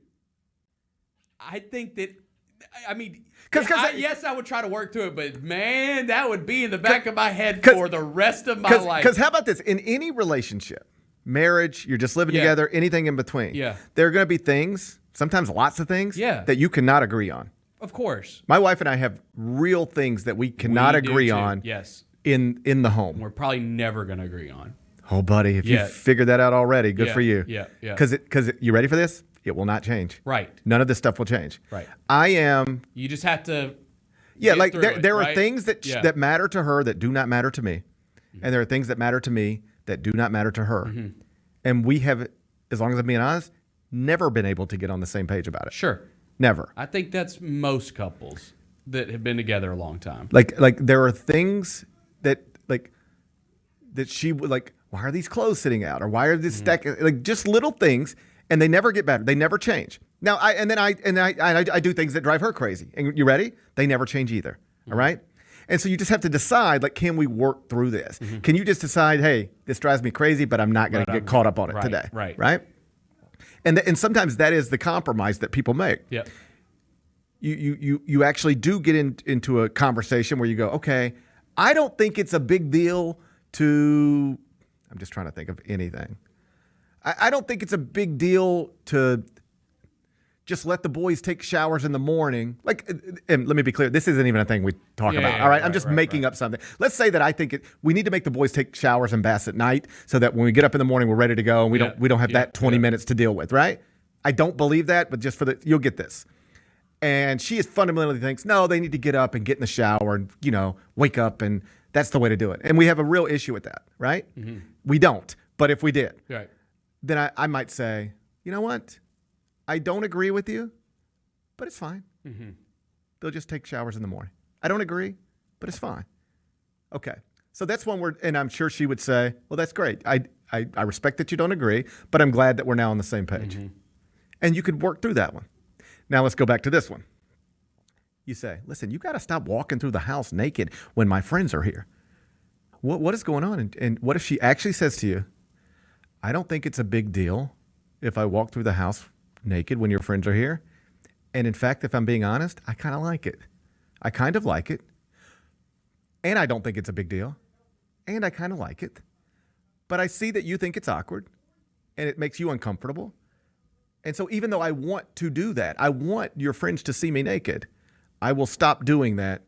I think that, yes, I would try to work through it, but man, that would be in the back of my head for the rest of my life. Because how about this? In any relationship, marriage, you're just living together, anything in between, there are going to be things, sometimes lots of things, that you cannot agree on. Of course. My wife and I have real things that we cannot agree on. Yes. In the home. We're probably never going to agree on. Oh, buddy, if you figured that out already, good for you. Yeah. Because you ready for this? It will not change. Right. None of this stuff will change. Right. You just have to. Yeah, there are things that matter to her that do not matter to me. And there are things that matter to me that do not matter to her. And we have, as long as I'm being honest, never been able to get on the same page about it. Sure. Never. I think that's most couples that have been together a long time. Like there are things that she would like, why are these clothes sitting out? Or why are this stack, like just little things, and they never get better. They never change. Now I do things that drive her crazy. And you ready? They never change either. All right? And so you just have to decide, like, can we work through this? Can you just decide, hey, this drives me crazy, but I'm not going to get caught up on it today. Right? And sometimes that is the compromise that people make. Yep. You actually do get into a conversation where you go, okay, I don't think it's a big deal to, I'm just trying to think of anything. I don't think it's a big deal to just let the boys take showers in the morning. Like, and let me be clear, this isn't even a thing we talk about. All right, I'm just making up something. Let's say that I think we need to make the boys take showers and baths at night so that when we get up in the morning, we're ready to go and we don't have that 20 minutes to deal with, right? I don't believe that, but just you'll get this. And she fundamentally thinks, no, they need to get up and get in the shower and, wake up, and that's the way to do it. And we have a real issue with that, right? We don't. But if we did, then I might say, you know what? I don't agree with you, but it's fine. They'll just take showers in the morning. I don't agree, but it's fine. Okay. So that's one word, and I'm sure she would say, well, that's great. I respect that you don't agree, but I'm glad that we're now on the same page. And you could work through that one. Now let's go back to this one. You say, listen, you got to stop walking through the house naked when my friends are here. What is going on? And what if she actually says to you, I don't think it's a big deal if I walk through the house naked when your friends are here. And in fact, if I'm being honest, I kind of like it. I kind of like it. And I don't think it's a big deal. And I kind of like it. But I see that you think it's awkward and it makes you uncomfortable. And so even though I want to do that, I want your friends to see me naked, I will stop doing that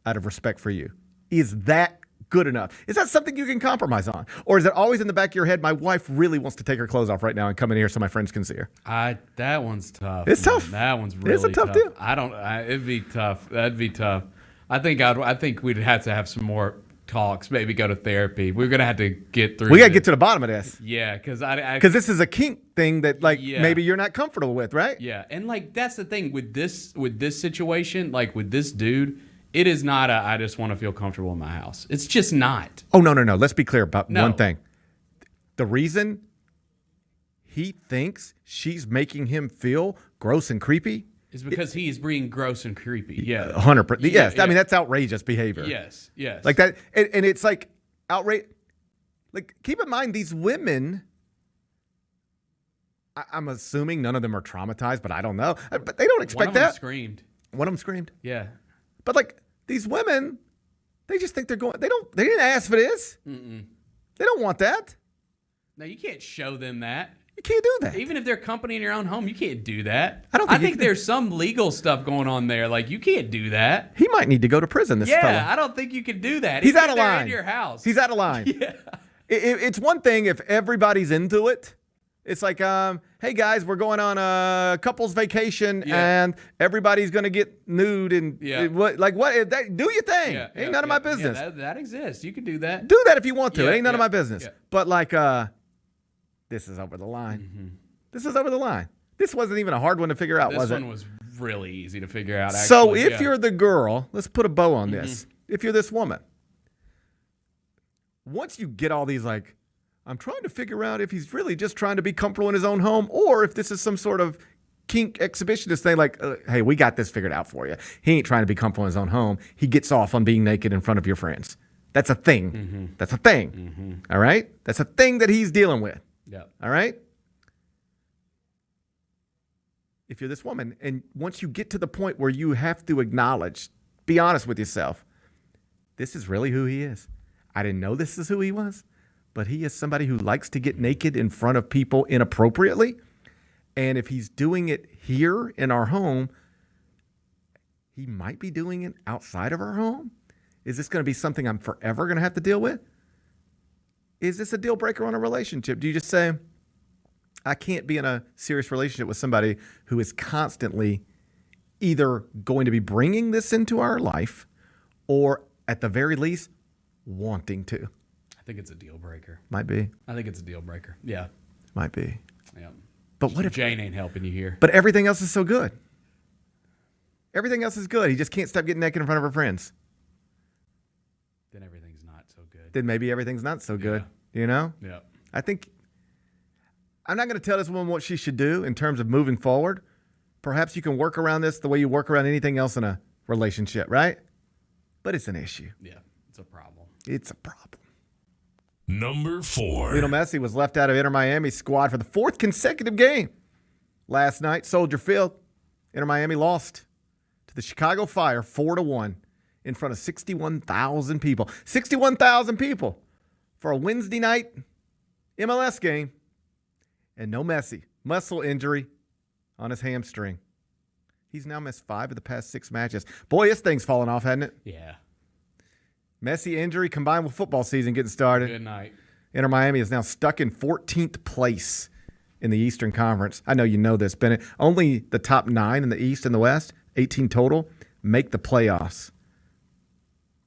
out of respect for you. Is that good enough? Is that something you can compromise on? Or is it always in the back of your head, my wife really wants to take her clothes off right now and come in here so my friends can see her? That one's tough. It's tough. That one's really tough. It's a tough deal. It'd be tough. That'd be tough. I think we'd have to have some more talks, maybe go to therapy. We're going to have to get through. We got to get to the bottom of this. Yeah, because this is a kink thing that maybe you're not comfortable with, right? Yeah, and that's the thing with this situation, like with this dude, it is not I just want to feel comfortable in my house. It's just not. Oh, no. Let's be clear about one thing. The reason he thinks she's making him feel gross and creepy is because he's being gross and creepy. Yeah. 100%. Yes. Yeah. I mean, that's outrageous behavior. Yes. Like that. And it's like outrage. Like, keep in mind, these women, I'm assuming none of them are traumatized, but I don't know. But they don't expect that. One of them screamed. Yeah. But like these women, they just think they're going. They didn't ask for this. They don't want that. No, you can't show them that. You can't do that. Even if they're company in your own home, you can't do that. I think there's some legal stuff going on there. Like, you can't do that. He might need to go to prison. This fella. I don't think you can do that. He's out of line. In your house. He's out of line. Yeah. It's one thing if everybody's into it. It's like, hey guys, we're going on a couple's vacation and everybody's going to get nude and do your thing. Ain't none of my business. Yeah, that exists. You can do that. Do that if you want to. It ain't none of my business. Yeah. But like, this is over the line. This is over the line. This wasn't even a hard one to figure out, was it? This one was really easy to figure out, actually. So if you're the girl, let's put a bow on this. If you're this woman, once you get all these like, I'm trying to figure out if he's really just trying to be comfortable in his own home or if this is some sort of kink exhibitionist thing like, hey, we got this figured out for you. He ain't trying to be comfortable in his own home. He gets off on being naked in front of your friends. That's a thing. That's a thing. All right? That's a thing that he's dealing with. Yeah. All right? If you're this woman, and once you get to the point where you have to acknowledge, be honest with yourself, this is really who he is. I didn't know this is who he was. But he is somebody who likes to get naked in front of people inappropriately. And if he's doing it here in our home, he might be doing it outside of our home. Is this going to be something I'm forever going to have to deal with? Is this a deal breaker on a relationship? Do you just say, I can't be in a serious relationship with somebody who is constantly either going to be bringing this into our life or at the very least wanting to? I think it's a deal breaker. Might be. I think it's a deal breaker. Yeah. Might be. Yeah. But what if Jane ain't helping you here? But everything else is so good. Everything else is good. He just can't stop getting naked in front of her friends. Then everything's not so good. Then maybe everything's not so good. You know? Yeah. I think I'm not going to tell this woman what she should do in terms of moving forward. Perhaps you can work around this the way you work around anything else in a relationship, right? But it's an issue. Yeah, it's a problem. It's a problem. Number 4. Lionel Messi was left out of Inter Miami's squad for the 4th consecutive game. Last night, Soldier Field, Inter Miami lost to the Chicago Fire 4-1 in front of 61,000 people. 61,000 people for a Wednesday night MLS game. And no Messi. Muscle injury on his hamstring. He's now missed 5 of the past 6 matches. Boy, this thing's falling off, hasn't it? Yeah. Messi injury combined with football season getting started. Good night. Inter Miami is now stuck in 14th place in the Eastern Conference. I know you know this, Bennett. Only the top 9 in the East and the West, 18 total, make the playoffs.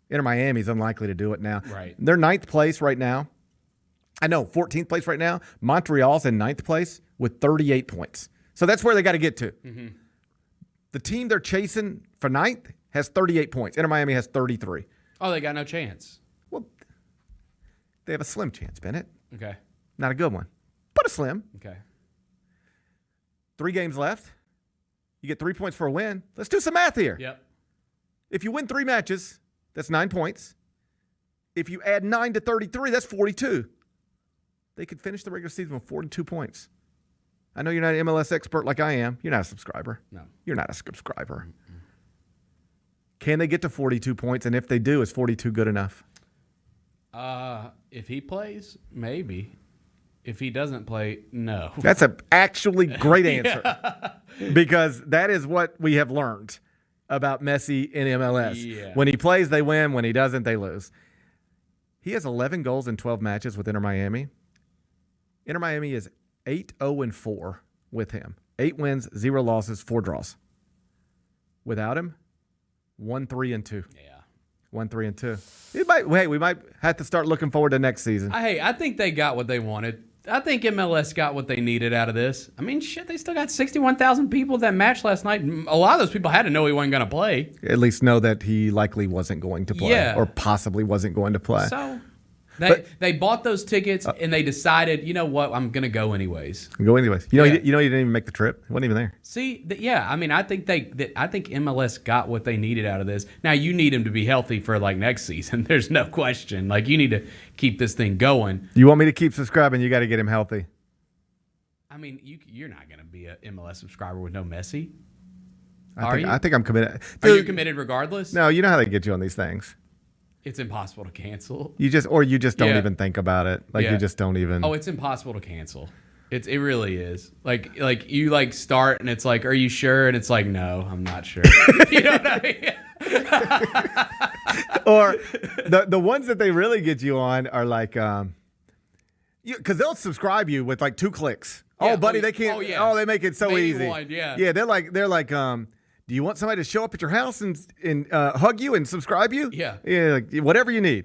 Inter Miami is unlikely to do it now. Right. They're 9th place right now. 14th place right now. Montreal's in 9th place with 38 points. So that's where they got to get to. Mm-hmm. The team they're chasing for 9th has 38 points. Inter Miami has 33. Oh, they got no chance. Well, they have a slim chance, Bennett. Okay. Not a good one, but a slim. Okay. 3 games left. You get 3 points for a win. Let's do some math here. Yep. If you win 3 matches, that's 9 points. If you add 9 to 33, that's 42. They could finish the regular season with 42 points. I know you're not an MLS expert like I am. You're not a subscriber. No. You're not a subscriber. Mm-hmm. Can they get to 42 points? And if they do, is 42 good enough? If he plays, maybe. If he doesn't play, no. That's an actually great answer. Because that is what we have learned about Messi in MLS. Yeah. When he plays, they win. When he doesn't, they lose. He has 11 goals in 12 matches with Inter Miami. Inter Miami is 8-0-4 with him. 8 wins, 0 losses, 4 draws. Without him, 1-3-2. Yeah. 1-3-2. We might have to start looking forward to next season. I think they got what they wanted. I think MLS got what they needed out of this. I mean, shit, they still got 61,000 people at that match last night. A lot of those people had to know he wasn't going to play. At least know that he likely wasn't going to play. Yeah. Or possibly wasn't going to play. So they bought those tickets and they decided, you know what, I'm going to go anyways. Go anyways. You know, he didn't even make the trip. He wasn't even there. See, I mean, I think MLS got what they needed out of this. Now you need him to be healthy for like next season. There's no question. Like you need to keep this thing going. You want me to keep subscribing? You got to get him healthy. I mean, you're not going to be an MLS subscriber with no Messi. I think I'm committed. Dude, are you committed regardless? No, you know how they get you on these things. It's impossible to cancel. You just don't even think about it. You just don't even. Oh, it's impossible to cancel. It really is. Like you start and it's like, are you sure? And it's like, no, I'm not sure. You know what I mean? Or the ones that they really get you on are like, because they'll subscribe you with like 2 clicks. Yeah, oh, buddy, they can't. Oh, they make it so easy. Yeah, they're like. Do you want somebody to show up at your house and hug you and subscribe you? Yeah. Yeah, like, whatever you need.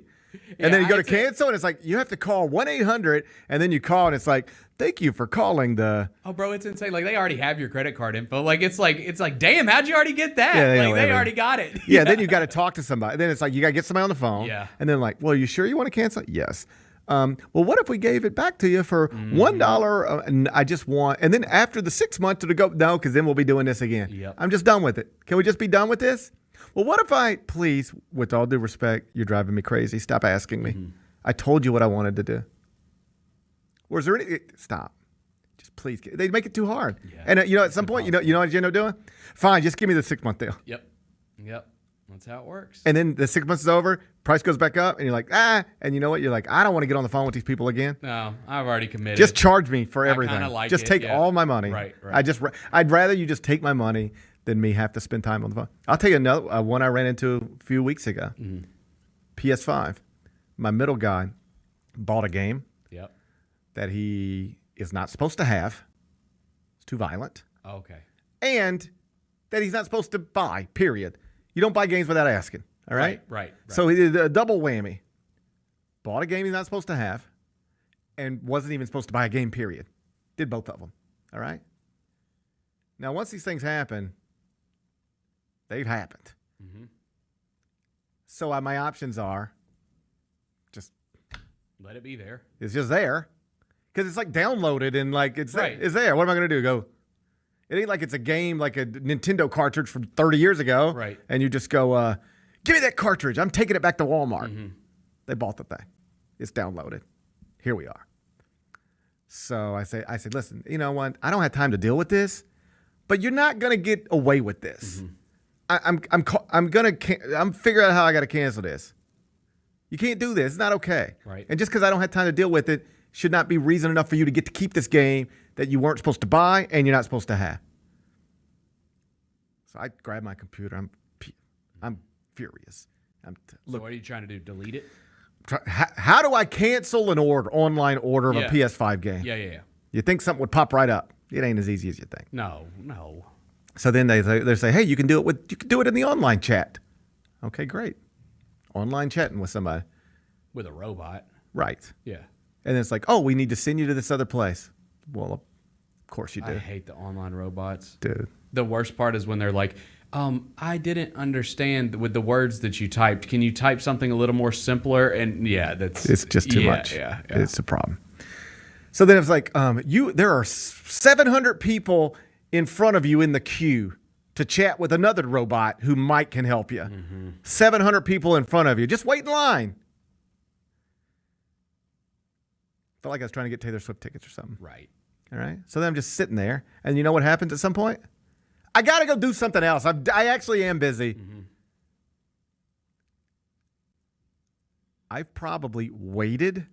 And then you go to cancel, and it's like, you have to call 1-800, and then you call, and it's like, thank you for calling the... Oh, bro, it's insane. Like, they already have your credit card info. Like, it's like, damn, how'd you already get that? Yeah, they already got it. Yeah, then you got to talk to somebody. Then it's like, you got to get somebody on the phone. Yeah. And then like, well, are you sure you want to cancel? Yes. Well, what if we gave it back to you for $1? And I just want, and then after the 6 months to go, no, because then we'll be doing this again. Yep. I'm just done with it. Can we just be done with this? Well, what if please, with all due respect, you're driving me crazy. Stop asking me. Mm-hmm. I told you what I wanted to do. Or is there any, stop. Just please, they make it too hard. Yeah. And at some point, you know what you end up doing? Fine, just give me the 6-month deal. Yep. That's how it works. And then the 6 months is over, price goes back up, and you're like, and you know what? You're like, I don't want to get on the phone with these people again. No, I've already committed. Just charge me for everything. I kinda like just it, take yeah. all my money. Right. I'd rather you just take my money than me have to spend time on the phone. I'll tell you another one I ran into a few weeks ago. Mm-hmm. PS5. My middle guy bought a game that he is not supposed to have. It's too violent. Oh, okay. And that he's not supposed to buy, period. You don't buy games without asking, all right? Right. So he did a double whammy. bought a game he's not supposed to have, and wasn't even supposed to buy a game, period. Did both of them. All right? Now, once these things happen, they've happened. Mm-hmm. So my options are just let it be there. It's just there. Because it's like downloaded and like it's Right. it's there. What am I going to do? Go. It ain't like it's a game like a Nintendo cartridge from 30 years ago. Right. And you just go, give me that cartridge. I'm taking it back to Walmart. Mm-hmm. They bought the thing. It's downloaded. Here we are. So I said, listen, you know what? I don't have time to deal with this, but you're not going to get away with this. Mm-hmm. I'm figuring out how I got to cancel this. You can't do this. It's not okay. Right. And just because I don't have time to deal with it should not be reason enough for you to get to keep this game that you weren't supposed to buy and you're not supposed to have. So I grab my computer. I'm furious. So what are you trying to do? Delete it? How do I cancel an online order of a PS5 game? Yeah. You think something would pop right up. It ain't as easy as you think. No. So then they say, hey, you can do it in the online chat. Okay, great. Online chatting with somebody. With a robot. Right. Yeah. And then it's like, oh, we need to send you to this other place. Well, of course you do. I hate the online robots. Dude. The worst part is when they're like, I didn't understand with the words that you typed. Can you type something a little more simpler? And it's just too much. Yeah. It's a problem. So then it's like, there are 700 people in front of you in the queue to chat with another robot who can help you. Mm-hmm. 700 people in front of you. Just wait in line. Felt like I was trying to get Taylor Swift tickets or something. Right. All right. So then I'm just sitting there, and you know what happens at some point? I got to go do something else. I actually am busy. Mm-hmm. I've probably waited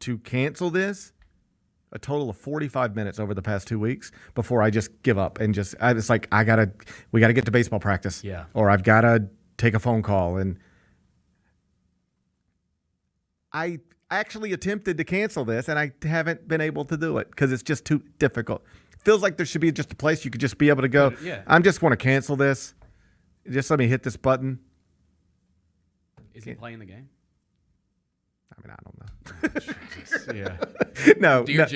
to cancel this a total of 45 minutes over the past 2 weeks before I just give up and it's like we got to get to baseball practice. Yeah. Or I've got to take a phone call. And I actually attempted to cancel this and I haven't been able to do it because it's just too difficult. Feels like there should be just a place you could just be able to go, I just want to cancel this. Just let me hit this button. Is he playing the game? I mean, I don't know. Yeah. No. Dear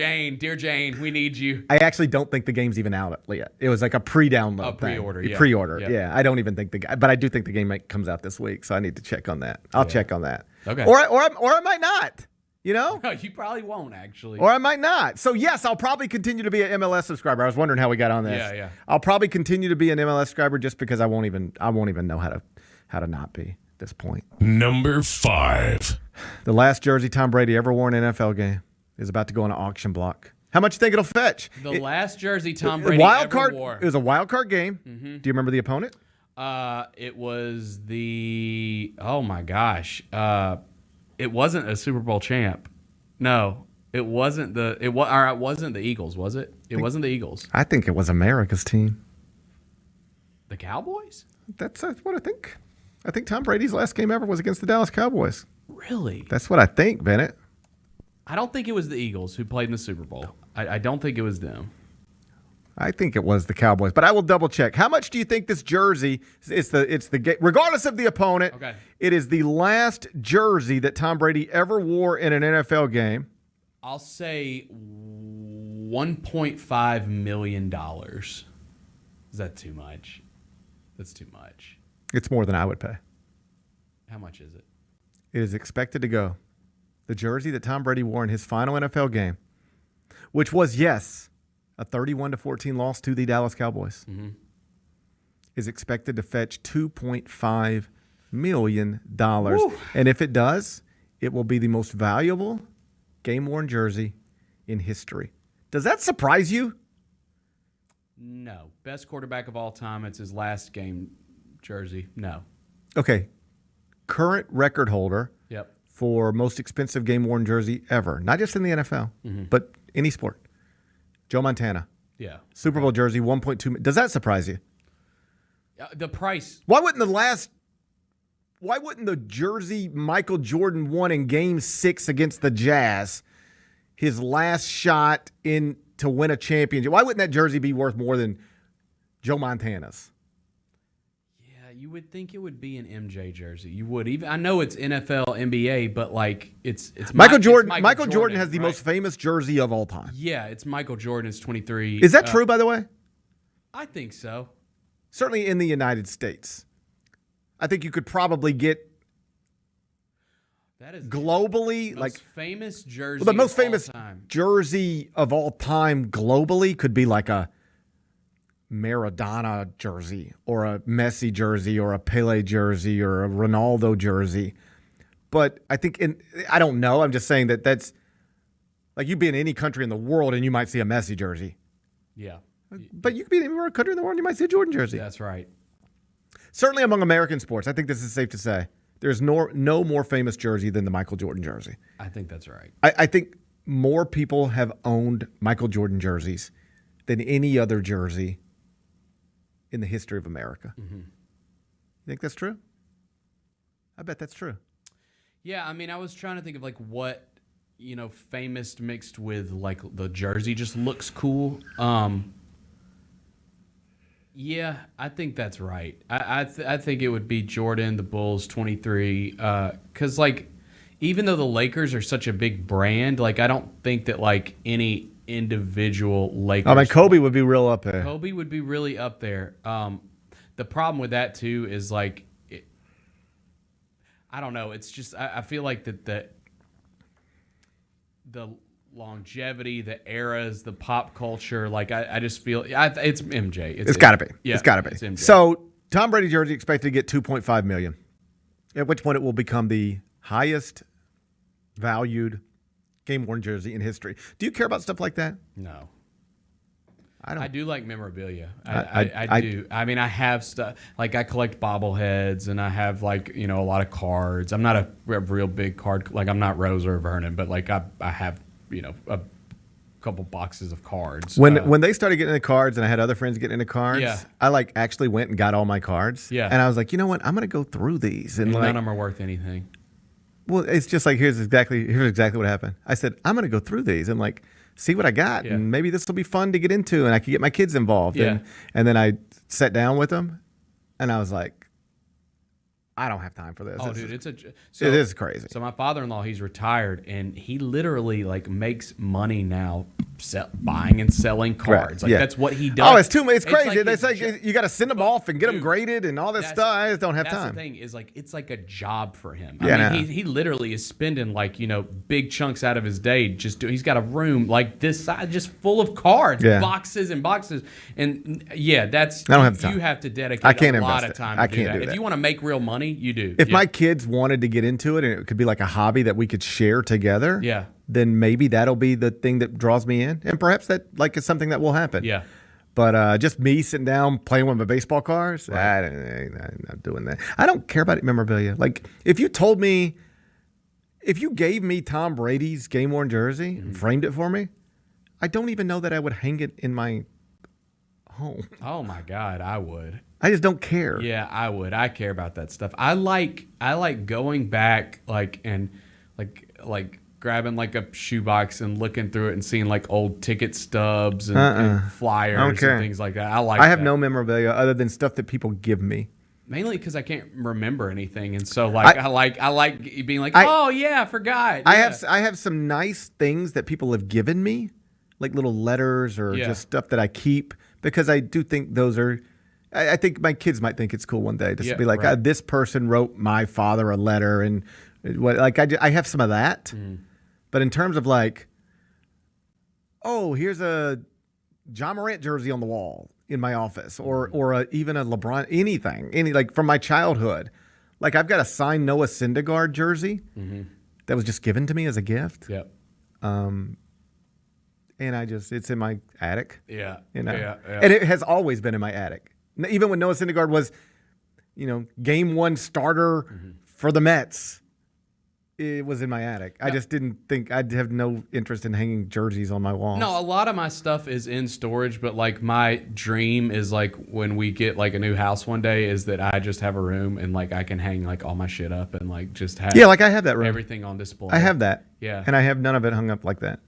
Jane, we need you. I actually don't think the game's even out yet. It was like a pre-download A pre-order, thing. yeah. Pre-order, Yeah. yeah. I don't even think but I do think the game comes out this week, so I need to check on that. I'll check on that. Okay. Or I might not, you know? No, you probably won't, actually. Or I might not. So, yes, I'll probably continue to be an MLS subscriber. I was wondering how we got on this. Yeah. I'll probably continue to be an MLS subscriber just because I won't even know how to not be at this point. Number 5. The last jersey Tom Brady ever wore in an NFL game is about to go on an auction block. How much do you think it'll fetch? The last jersy Tom Brady ever wore. It was a wild card game. Mm-hmm. Do you remember the opponent? It was oh my gosh. It wasn't a Super Bowl champ. No, it wasn't it wasn't the Eagles, was it? It wasn't the Eagles. I think it was America's team. The Cowboys? That's what I think. I think Tom Brady's last game ever was against the Dallas Cowboys. Really? That's what I think, Bennett. I don't think it was the Eagles who played in the Super Bowl. I don't think it was them. I think it was the Cowboys, but I will double check. How much do you think this jersey? It's the regardless of the opponent. Okay. It is the last jersey that Tom Brady ever wore in an NFL game. I'll say $1.5 million. Is that too much? That's too much. It's more than I would pay. How much is it? It is expected to go. The jersey that Tom Brady wore in his final NFL game, which was, yes, a 31-14 loss to the Dallas Cowboys, is expected to fetch $2.5 million. Woo. And if it does, it will be the most valuable game-worn jersey in history. Does that surprise you? No. Best quarterback of all time. It's his last game jersey. No. Okay. Current record holder Yep. for most expensive game-worn jersey ever. Not just in the NFL, but any sport. Joe Montana. Yeah. Super Bowl jersey, 1.2. Does that surprise you? The price. Why wouldn't the jersey Michael Jordan won in Game 6 against the Jazz, his last shot to win a championship, why wouldn't that jersey be worth more than Joe Montana's? Yeah, You would think it would be an MJ jersey. You would even. I know it's NFL, NBA, but like it's Michael Jordan. Michael Jordan has the most famous jersey of all time. Yeah, it's Michael Jordan. It's 23. Is that true, by the way? I think so. Certainly in the United States. I think you could probably get that is globally most famous jersey. The most famous of all time. jersey of all time globally could be like a Maradona jersey or a Messi jersey or a Pele jersey or a Ronaldo jersey. But I think I don't know. I'm just saying that's like you'd be in any country in the world and you might see a Messi jersey. Yeah. But you could be in any country in the world and you might see a Jordan jersey. That's right. Certainly among American sports, I think this is safe to say. There's no more famous jersey than the Michael Jordan jersey. I think that's right. I think more people have owned Michael Jordan jerseys than any other jersey in the history of America. Mm-hmm. You think that's true? I bet that's true. Yeah, I mean, I was trying to think of like what, famous mixed with like the jersey just looks cool. Yeah, I think that's right. I think it would be Jordan, the Bulls, 23. Because like, even though the Lakers are such a big brand, like I don't think that like any individual Lakers. I mean, Kobe would be real up there. Kobe would be really up there. The problem with that too is like, I don't know. It's just I feel like that the longevity, the eras, the pop culture. Like I just feel it's MJ. It's got to be. Yeah, it's got to be. It's MJ. So Tom Brady jersey expected to get $2.5 million, at which point it will become the highest valued game-worn jersey in history. Do you care about stuff like that? No. I don't. I do like memorabilia. I do. I mean, I have stuff like I collect bobbleheads and I have like a lot of cards. I'm not a real big card like I'm not Rose or Vernon, but like I have a couple boxes of cards. When they started getting into cards and I had other friends getting into cards, Yeah. I like actually went and got all my cards. Yeah. And I was like, you know what? I'm going to go through these and none like, of them are worth anything. Well, it's just like here's exactly what happened. I said I'm going to go through these and like see what I got, Yeah. and maybe this will be fun to get into, and I could get my kids involved. Yeah. And then I sat down with them, and I was like, I don't have time for this. Oh, This dude, is- it is crazy. So my father-in-law, he's retired, and he literally like makes money now buying and selling cards. Like yeah. that's what he does. Oh, it's crazy. It's It's like you got to send them off and get them graded and all this stuff. I just don't have That's time. the thing is like it's like a job for him. Yeah, I no. mean, he literally is spending like big chunks out of his day he's got a room like this size just full of cards, Yeah. boxes and boxes, and yeah, that's I don't have the time. you have to dedicate I can't a lot invest of it. time. I to can't do do that. If that. you want to make real money, you do. If Yeah. my kids wanted to get into it and it could be like a hobby that we could share together, Yeah. then maybe that'll be the thing that draws me in, and perhaps that like is something that will happen. Yeah. But just me sitting down playing with my baseball cards, I'm not doing that. I don't care about memorabilia. Like if you gave me Tom Brady's game-worn jersey and framed it for me, I don't even know that I would hang it in my home. Oh my God, I would. I just don't care. Yeah, I would. I care about that stuff. I like going back and grabbing like a shoebox and looking through it and seeing like old ticket stubs and flyers and things like that. I have that. no memorabilia other than stuff that people give me. Mainly because I can't remember anything, and so like I like being like, oh yeah, I forgot. I Yeah. have some nice things that people have given me, like little letters or Yeah. just stuff that I keep, because I do think those are. I think my kids might think it's cool one day just to be like, right. this person wrote my father a letter, and what like I have some of that, but in terms of like, oh, here's a John Morant jersey on the wall in my office, or even a LeBron, any like from my childhood. Like I've got a signed Noah Syndergaard jersey that was just given to me as a gift. Yep. And it's in my attic. Yeah. Yeah. And it has always been in my attic. Even when Noah Syndergaard was, game one starter for the Mets. It was in my attic. I just didn't think I'd have no interest in hanging jerseys on my walls. No, a lot of my stuff is in storage, but like my dream is like when we get like a new house one day is that I just have a room and like I can hang like all my shit up and like just have like I have that room. everything on display. I have that. Yeah. And I have none of it hung up like that.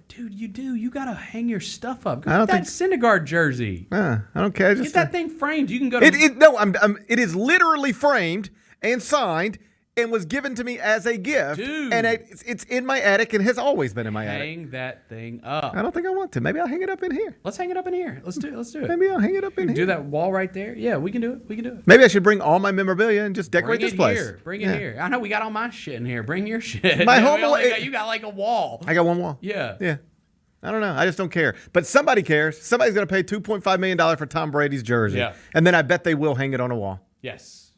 Dude, you do. You got to hang your stuff up. I don't Get that Syndergaard jersey. I don't care. Get that thing framed. You can go to... It is literally framed and signed and was given to me as a gift. Dude. And it's in my attic and has always been in my attic. Hang that thing up. I don't think I want to. Maybe I'll hang it up in here. Let's hang it up in here. Let's do it. Maybe I'll hang it up in here. Do that wall right there. Yeah, we can do it. Maybe I should bring all my memorabilia and just decorate this place. Bring it here. I know we got all my shit in here. Bring your shit. My You got like a wall. I got one wall. Yeah. I don't know. I just don't care. But somebody cares. Somebody's going to pay $2.5 million for Tom Brady's jersey. Yeah. And then I bet they will hang it on a wall. Yes.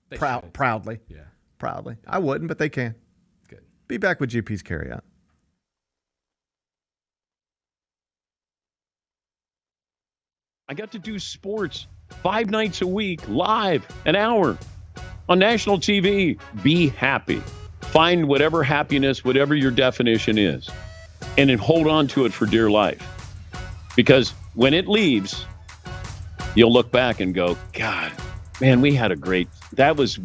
Proudly. Yeah. Proudly. I wouldn't, but they can. Good. Be back with GP's carryout. I got to do sports 5 nights a week, live, an hour on national TV. Be happy. Find whatever happiness, whatever your definition is, and then hold on to it for dear life. Because when it leaves, you'll look back and go, God, man, we had that was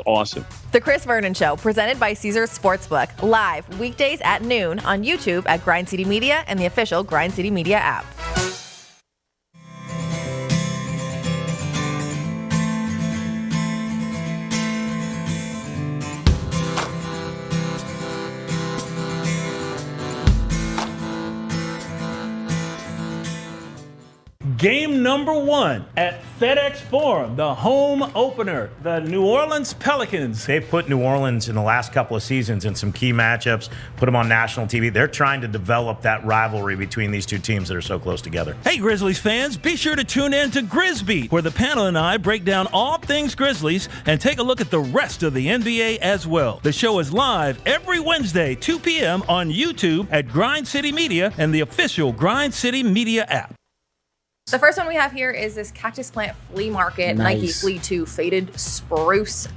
awesome. The Chris Vernon Show, presented by Caesars Sportsbook, live weekdays at noon on YouTube at Grind City Media and the official Grind City Media app. Game number 1 at FedEx Forum, the home opener. The New Orleans Pelicans. They've put New Orleans in the last couple of seasons in some key matchups, put them on national TV. They're trying to develop that rivalry between these two teams that are so close together. Hey, Grizzlies fans, be sure to tune in to Grizbeat, where the panel and I break down all things Grizzlies and take a look at the rest of the NBA as well. The show is live every Wednesday, 2 p.m. on YouTube at Grind City Media and the official Grind City Media app. The first one we have here is this cactus plant flea market, Nice. Nike Flea 2 faded spruce.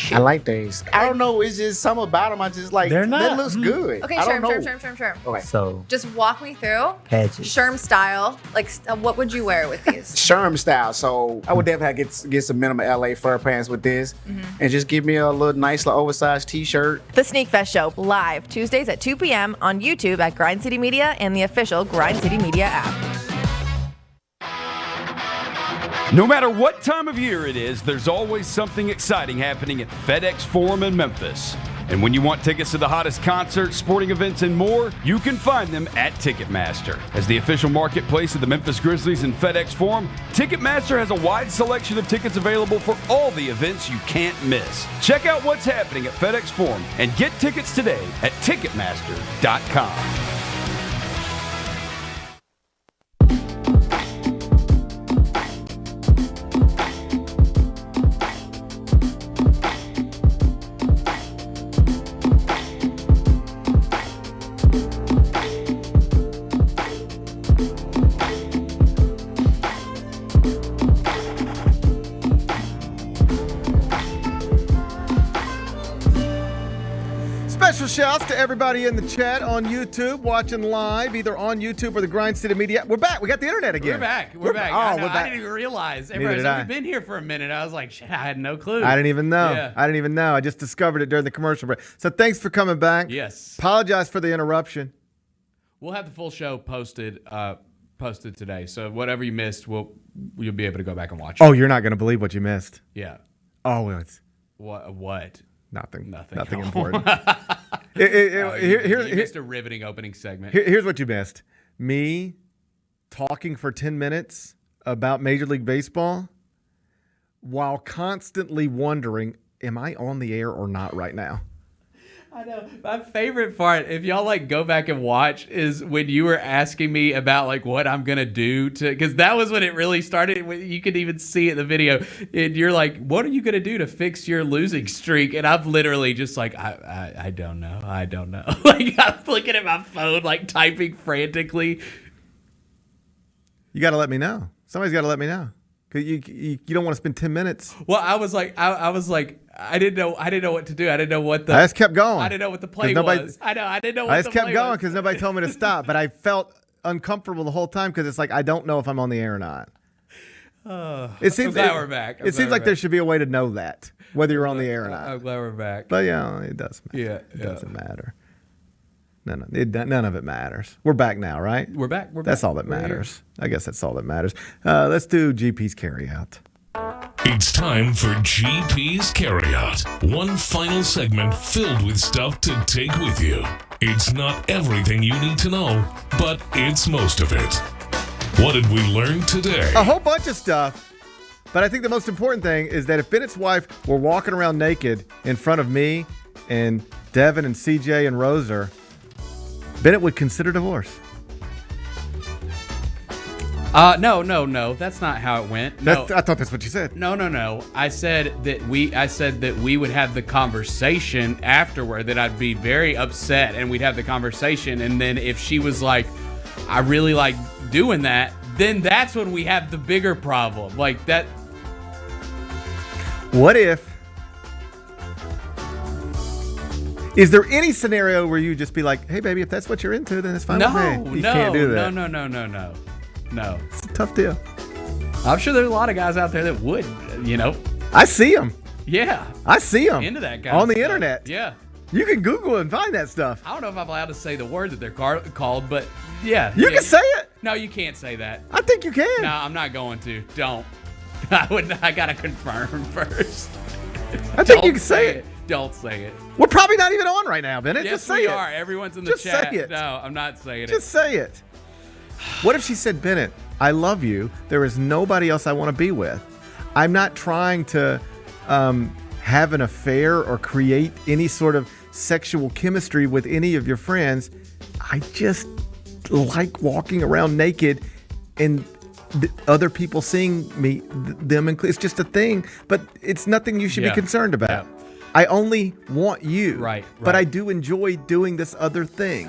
I like these. I don't know. It's just something about them. I just like. They're not. That looks good. Okay, I don't know. Sherm. Okay. So Just walk me through patches. Sherm style. Like, what would you wear with these? Sherm style. So I would definitely have to get some minimum LA fur pants with this, and just give me a little nice little oversized T-shirt. The Sneak Fest Show, live Tuesdays at 2 p.m. on YouTube at Grind City Media and the official Grind City Media app. No matter what time of year it is, there's always something exciting happening at FedEx Forum in Memphis. And when you want tickets to the hottest concerts, sporting events, and more, you can find them at Ticketmaster. As the official marketplace of the Memphis Grizzlies and FedEx Forum, Ticketmaster has a wide selection of tickets available for all the events you can't miss. Check out what's happening at FedEx Forum and get tickets today at Ticketmaster.com. Special shouts to everybody in the chat on YouTube, watching live, either on YouTube or the Grind City Media. We're back. We got the internet again. We're back. Oh, I we're back. I didn't even realize. Neither Everybody did said, I. we've been here for a minute. I was like, shit, I had no clue. I didn't even know. Yeah. I didn't even know. I just discovered it during the commercial break. So thanks for coming back. Yes. Apologize for the interruption. We'll have the full show posted today. So whatever you missed, you'll be able to go back and watch it. Oh, you're not going to believe what you missed. Yeah. Oh, it's What? nothing Nothing important. You missed a riveting opening segment. Here's what you missed. Me talking for 10 minutes about Major League Baseball while constantly wondering, am I on the air or not right now? I know. My favorite part, if y'all like go back and watch, is when you were asking me about like what I'm gonna do because that was when it really started. You could even see it in the video, and you're like, "What are you gonna do to fix your losing streak?" And I'm literally just like, "I don't know. I don't know." Like I'm looking at my phone, like typing frantically. You got to let me know. Somebody's got to let me know. Cause you don't want to spend 10 minutes. Well, I was like, I didn't know what to do. I didn't know what the. I just kept going. I didn't know what the play was. I didn't know what the play was. I just kept going because nobody told me to stop. But I felt uncomfortable the whole time because it's like I don't know if I'm on the air or not. It seems I'm glad we're back. It seems like there should be a way to know that whether you're on the air or not. I'm glad we're back. But yeah, it doesn't matter. Yeah, It doesn't matter. none of it matters. We're back now, right? We're back. That's all that matters. I guess that's all that matters. Let's do GP's carryout. It's time for GP's Carryout. One final segment filled with stuff to take with you. It's not everything you need to know, but it's most of it. What did we learn today? A whole bunch of stuff, but I think the most important thing is that if Bennett's wife were walking around naked in front of me and Devin and CJ and Roser, Bennett would consider divorce. No. That's not how it went. No. I thought that's what you said. No. I said that we would have the conversation afterward, that I'd be very upset and we'd have the conversation. And then if she was like, I really like doing that, then that's when we have the bigger problem. Like that. What if, is there any scenario where you just be like, hey, baby, if that's what you're into, then it's fine with me. You can't do that. No. It's a tough deal. I'm sure there's a lot of guys out there that would, I see them. Yeah. I see them. Into that guy. On the internet. Yeah. You can Google and find that stuff. I don't know if I'm allowed to say the word that they're called, but yeah. You can say it. No, you can't say that. I think you can. No, I'm not going to. Don't. I got to confirm first. I think you can say it. Don't say it. We're probably not even on right now, Bennett. Yes, just say we it. are. Everyone's in the just chat. Say it. No, I'm not saying Just say it. What if she said, Bennett, I love you. There is nobody else I want to be with. I'm not trying to have an affair or create any sort of sexual chemistry with any of your friends. I just like walking around naked and other people seeing me, them, and it's just a thing, but it's nothing you should be concerned about. Yeah. I only want you, right? But I do enjoy doing this other thing.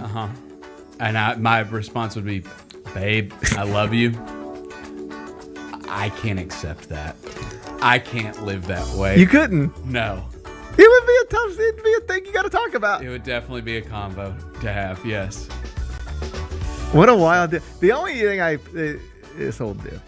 And my response would be, babe, I love you. I can't accept that. I can't live that way. You couldn't? No. It'd be a thing you got to talk about. It would definitely be a combo to have, yes. What a wild deal. The only thing this whole deal.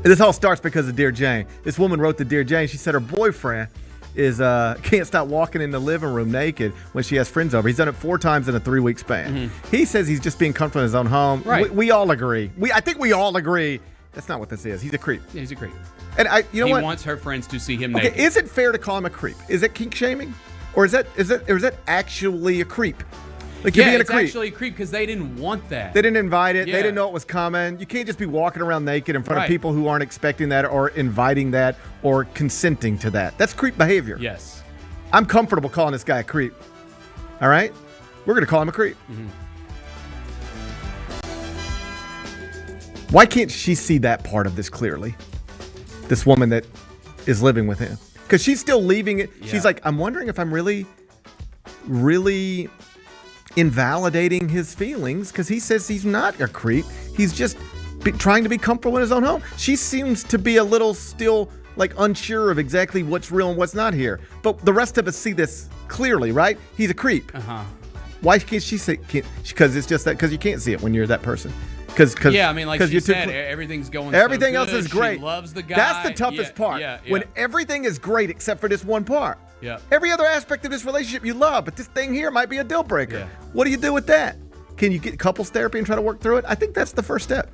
This all starts because of Dear Jane. This woman wrote to Dear Jane. She said her boyfriend is can't stop walking in the living room naked when she has friends over. He's done it 4 times in a 3-week span. Mm-hmm. He says he's just being comfortable in his own home. Right. We all agree. I think we all agree that's not what this is. He's a creep. Yeah, he's a creep. And he wants her friends to see him naked. Is it fair to call him a creep? Is it kink shaming, or is that actually a creep? Like you're being a creep. It's actually a creep because they didn't want that. They didn't invite it. Yeah. They didn't know it was coming. You can't just be walking around naked in front of people who aren't expecting that or inviting that or consenting to that. That's creep behavior. Yes. I'm comfortable calling this guy a creep. All right? We're going to call him a creep. Mm-hmm. Why can't she see that part of this clearly? This woman that is living with him. Because she's still leaving it. Yeah. She's like, I'm wondering if I'm really invalidating his feelings because he says he's not a creep. He's just trying to be comfortable in his own home. She seems to be a little still like unsure of exactly what's real and what's not here. But the rest of us see this clearly, right? He's a creep. Why can't she say? Because it's just that because you can't see it when you're that person. Because I mean, like you said, everything's going. Everything so else is great. She loves the guy. That's the toughest part. Yeah. When everything is great except for this one part. Yeah. Every other aspect of this relationship you love, but this thing here might be a deal breaker. Yeah. What do you do with that? Can you get couples therapy and try to work through it? I think that's the first step.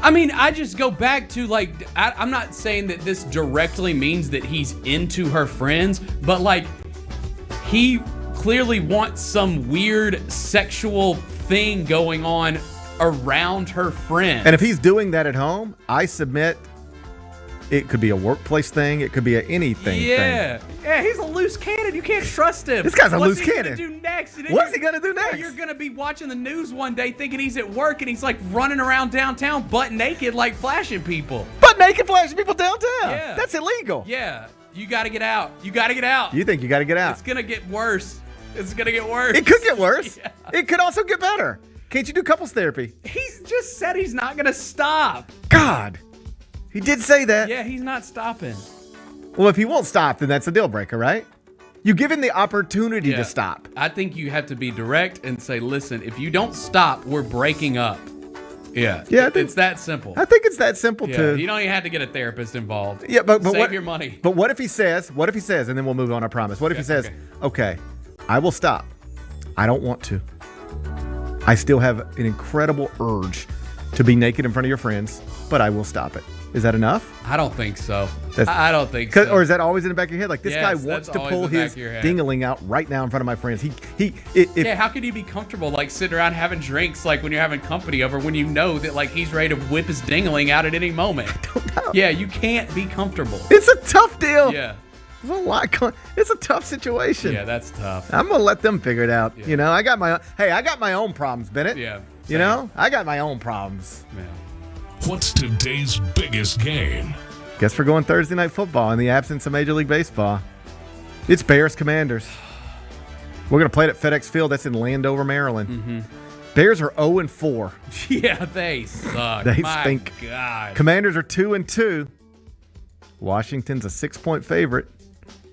I mean, I just go back to I'm not saying that this directly means that he's into her friends, but he clearly wants some weird sexual thing going on around her friends. And if he's doing that at home, I submit it could be a workplace thing. It could be anything thing. Yeah, he's a loose cannon. You can't trust him. This guy's a loose cannon. What's he going to do next? What's he going to do next? You're going to be watching the news one day thinking he's at work and he's running around downtown butt naked flashing people. Butt naked flashing people downtown? Yeah. That's illegal. Yeah. You got to get out. You got to get out. You think you got to get out? It's going to get worse. It's going to get worse. It could get worse. Yeah. It could also get better. Can't you do couples therapy? He's just said he's not going to stop. God. He did say that. Yeah, he's not stopping. Well, if he won't stop, then that's a deal breaker, right? You give him the opportunity to stop. I think you have to be direct and say, listen, if you don't stop, we're breaking up. Yeah. It's that simple. I think it's that simple too. You don't even have to get a therapist involved. Yeah, but save your money. But what if he says, and then we'll move on, I promise. What if he says, okay, I will stop. I don't want to. I still have an incredible urge to be naked in front of your friends, but I will stop it. Is that enough? I don't think so. I don't think so. Or is that always in the back of your head? Like, this Yes, guy that's wants to always pull in the back his of your head. ding-a-ling out right now in front of my friends. Yeah, how can you be comfortable, like, sitting around having drinks, like, when you're having company over, when you know that, like, he's ready to whip his ding-a-ling out at any moment? I don't know. Yeah, you can't be comfortable. It's a tough deal. Yeah. There's a lot it's a tough situation. Yeah, that's tough. I'm going to let them figure it out. Yeah. You know, I got my own problems, Bennett. Yeah. You know, I got my own problems. Yeah. What's today's biggest game? Guess we're going Thursday Night Football in the absence of Major League Baseball. It's Bears Commanders. We're going to play it at FedEx Field. That's in Landover, Maryland. Mm-hmm. Bears are 0-4. Yeah, they suck. They My stink. God. Commanders are 2-2. Washington's a 6-point favorite.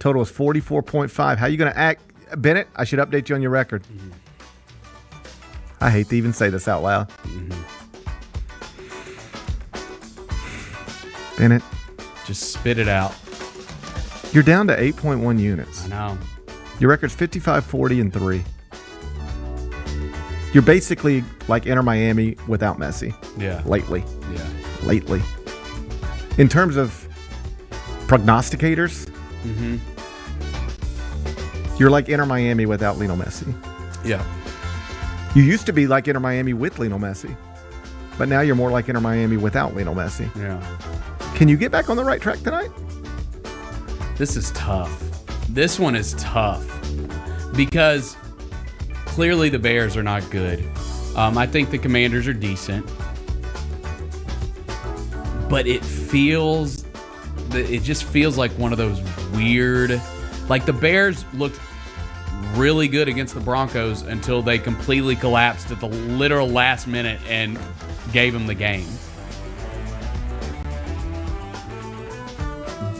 Total is 44.5. How you going to act, Bennett? I should update you on your record. Mm-hmm. I hate to even say this out loud. Mm-hmm. Bennett, just spit it out. You're down to 8.1 units. I know. Your record's 55-40-3. You're basically like Inter Miami without Messi. Yeah. Lately. Yeah. Lately. In terms of prognosticators, Mm-hmm. you're like Inter Miami without Lionel Messi. Yeah. You used to be like Inter Miami with Lionel Messi, but now you're more like Inter Miami without Lionel Messi. Yeah. Can you get back on the right track tonight? This is tough. This one is tough because clearly the Bears are not good. I think the Commanders are decent, but it just feels like one of those weird, like the Bears looked really good against the Broncos until they completely collapsed at the literal last minute and gave them the game.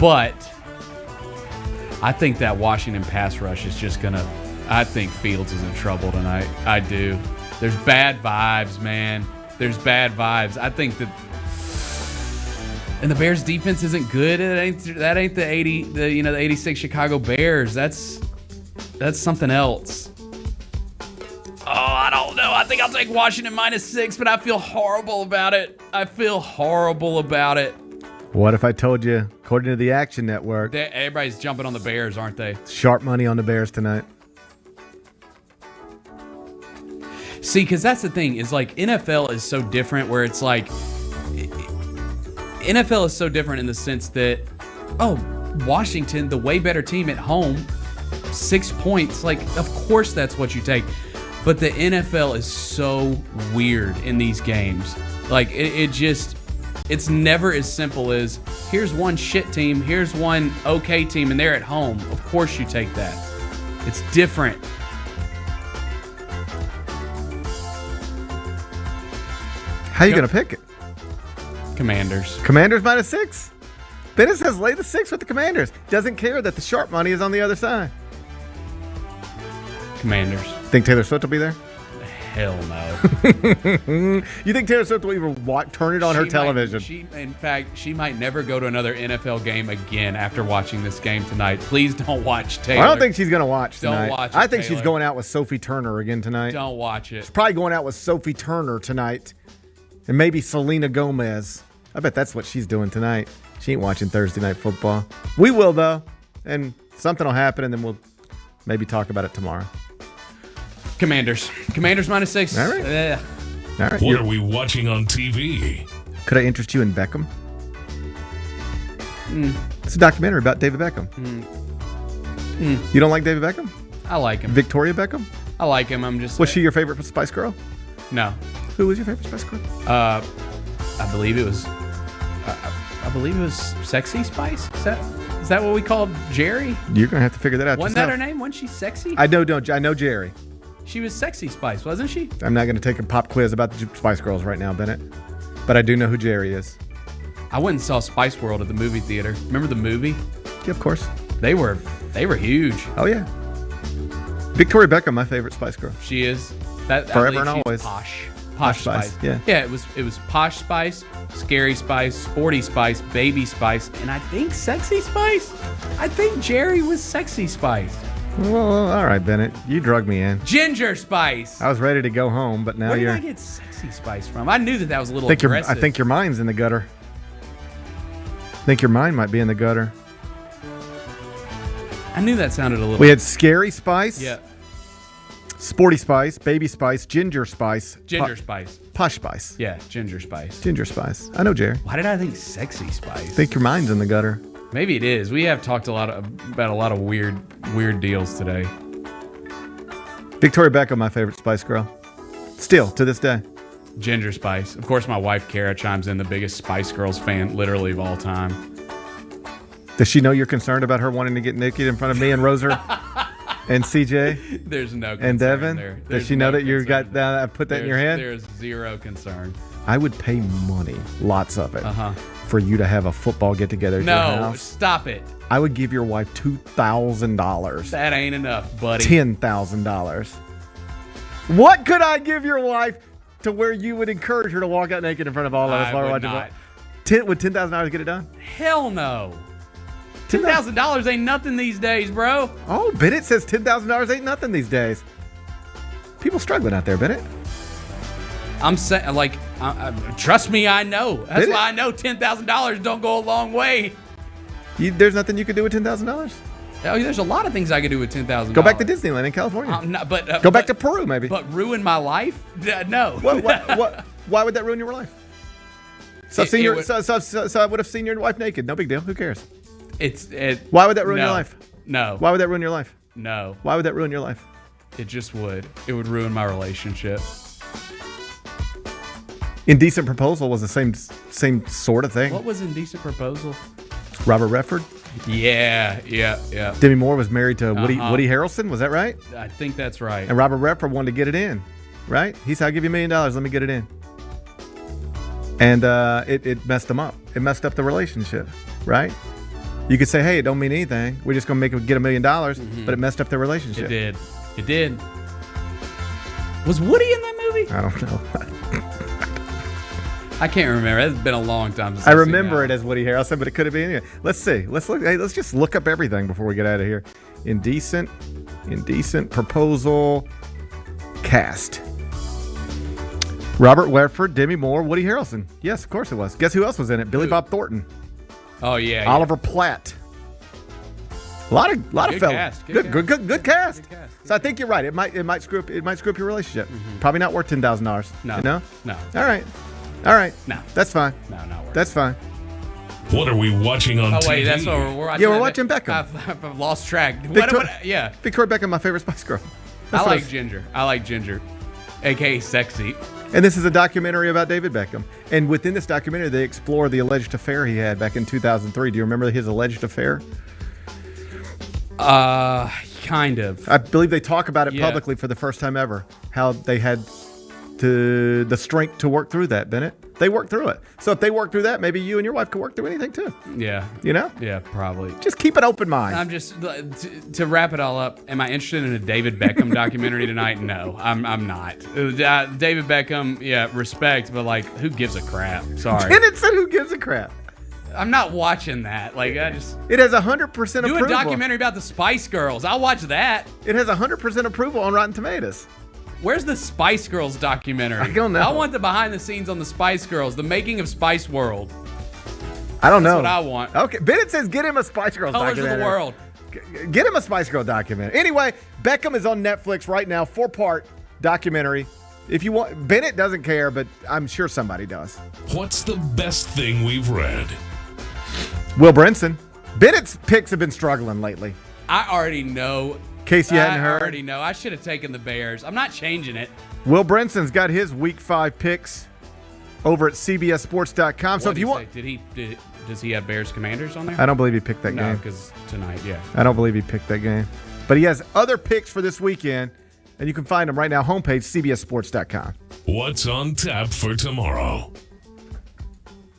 But I think that Washington pass rush is just going to, I think Fields is in trouble tonight. I do. There's bad vibes, man. There's bad vibes. I think that, and the Bears defense isn't good. That ain't the 86 Chicago Bears. That's something else. Oh, I don't know. I think I'll take Washington -6, but I feel horrible about it. What if I told you, according to the Action Network, Everybody's jumping on the Bears, aren't they? sharp money on the Bears tonight? See, because that's the thing, is like NFL is so different where it's like, NFL is so different in the sense that, oh, Washington, the way better team at home, 6 points, like, of course that's what you take. But the NFL is so weird in these games. Like, it's never as simple as, here's one shit team, here's one okay team, and they're at home. Of course you take that. It's different. How you going to pick it? Commanders. Commanders -6? Bennett says lay the 6 with the Commanders. Doesn't care that the sharp money is on the other side. Commanders. Think Taylor Swift will be there? Hell no. You think Taylor Swift will even turn it on her television? In fact, she might never go to another NFL game again after watching this game tonight. Please don't watch Taylor. I don't think she's going to watch tonight. Don't watch it, I think Taylor. she's going out with Sophie Turner again tonight. Don't watch it. She's probably going out with Sophie Turner tonight. And maybe Selena Gomez. I bet that's what she's doing tonight. She ain't watching Thursday Night Football. We will, though. And something will happen, and then we'll maybe talk about it tomorrow. Commanders. Commanders -6. All right. All right. What are we watching on TV? Could I interest you in Beckham? It's a documentary about David Beckham. You don't like David Beckham? I like him. Victoria Beckham? I like him. I'm just. Was she your favorite Spice Girl? No. Who was your favorite Spice Girl? I believe it was. I believe it was Sexy Spice. Is that what we called Jerry? You're gonna have to figure that out. Wasn't yourself. that her name? Wasn't she sexy? I know Jerry. She was Sexy Spice, wasn't she? I'm not going to take a pop quiz about the Spice Girls right now, Bennett. But I do know who Jerry is. I went and saw Spice World at the movie theater. Remember the movie? Yeah, of course. They were huge. Oh yeah. Victoria Beckham, my favorite Spice Girl. She is. That forever and she's always. Posh Spice. Yeah. Yeah, it was Posh Spice, Scary Spice, Sporty Spice, Baby Spice, and I think Sexy Spice. I think Jerry was Sexy Spice. Well, all right, Bennett. You drug me in. Ginger spice. I was ready to go home, but now Where did you're. I get sexy spice from? I knew that was a little aggressive. I think your mind's in the gutter. I think your mind might be in the gutter. I knew that sounded a little. We had scary spice. Yeah. Sporty spice, baby spice, ginger spice. Ginger spice. Posh spice. Yeah, ginger spice. Ginger spice. I know, Jerry. Why did I think sexy spice? I think your mind's in the gutter. Maybe it is. We have talked about a lot of weird deals today. Victoria Beckham, my favorite Spice Girl. Still, to this day. Ginger spice. Of course, my wife, Kara, chimes in, the biggest Spice Girls fan literally of all time. Does she know you're concerned about her wanting to get naked in front of me and Roser and CJ? There's no concern and Devin? there. Does she know that you got that? I put that in your head? There's zero concern. I would pay money, lots of it, for you to have a football get-together at your house. Stop it. I would give your wife $2,000. That ain't enough, buddy. $10,000. What could I give your wife to where you would encourage her to walk out naked in front of all of us while we're watching football? Would $10,000 get it done? Hell no. $10,000 ain't nothing these days, bro. Oh, Bennett says $10,000 ain't nothing these days. People struggling out there, Bennett. I'm saying, like, trust me, I know. That's why I know $10,000 don't go a long way. There's nothing you could do with $10,000? Oh, there's a lot of things I could do with $10,000. Go back to Disneyland in California. Go back to Peru, maybe. But ruin my life? No. Why would that ruin your life? So I would have seen your wife naked. No big deal. Who cares? Why would that ruin your life? No. Why would that ruin your life? No. Why would that ruin your life? It just would. It would ruin my relationship. Indecent Proposal was the same sort of thing. What was Indecent Proposal? Robert Redford. Yeah. Demi Moore was married to Woody Harrelson. Was that right? I think that's right. And Robert Redford wanted to get it in, right? He said, "I'll give you $1 million. Let me get it in." And it messed them up. It messed up the relationship, right? You could say, "Hey, it don't mean anything. We're just gonna make him get $1 million," but it messed up their relationship. It did. Was Woody in that movie? I don't know. I can't remember. It's been a long time since I remember it as Woody Harrelson, but it could have been. Let's see. Let's look. Hey, let's just look up everything before we get out of here. Indecent Proposal cast. Robert Redford, Demi Moore, Woody Harrelson. Yes, of course it was. Guess who else was in it? Billy Bob Thornton. Oh yeah. Oliver Platt. A lot of fellas. Good cast. So I think you're right. It might screw up your relationship. Probably not worth $10,000. No. You know? No. All right. No. That's fine. No, not worth. That's fine. What are we watching on TV? Oh wait, that's what we're watching. Yeah, we're watching Beckham. I've lost track. Victoria Beckham, my favorite Spice Girl. I like Ginger, aka sexy. And this is a documentary about David Beckham. And within this documentary, they explore the alleged affair he had back in 2003. Do you remember his alleged affair? Kind of. I believe they talk about it publicly for the first time ever. How they had the strength to work through that, Bennett. They worked through it. So if they work through that, maybe you and your wife could work through anything too. Yeah. You know? Yeah, probably. Just keep an open mind. I'm just to wrap it all up. Am I interested in a David Beckham documentary tonight? No, I'm not. David Beckham, yeah, respect, but like, who gives a crap? Sorry. Bennett said, "Who gives a crap?" I'm not watching that. Like, I just. It has 100% approval. Do a documentary about the Spice Girls. I'll watch that. It has 100% approval on Rotten Tomatoes. Where's the Spice Girls documentary? I don't know. I want the behind the scenes on the Spice Girls, the making of Spice World. I don't know. That's what I want. Okay, Bennett says get him a Spice Girls Colors documentary. of the world. Get him a Spice Girl documentary. Anyway, Beckham is on Netflix right now, 4-part documentary. If you want, Bennett doesn't care, but I'm sure somebody does. What's the best thing we've read? Will Brinson. Bennett's picks have been struggling lately. I already know. In case you hadn't heard. I already know. I should have taken the Bears. I'm not changing it. Will Brinson's got his Week 5 picks over at CBSSports.com. So if you want, does he have Bears Commanders on there? I don't believe he picked that game. No, because tonight, yeah. I don't believe he picked that game. But he has other picks for this weekend, and you can find them right now. Homepage CBSSports.com. What's on tap for tomorrow?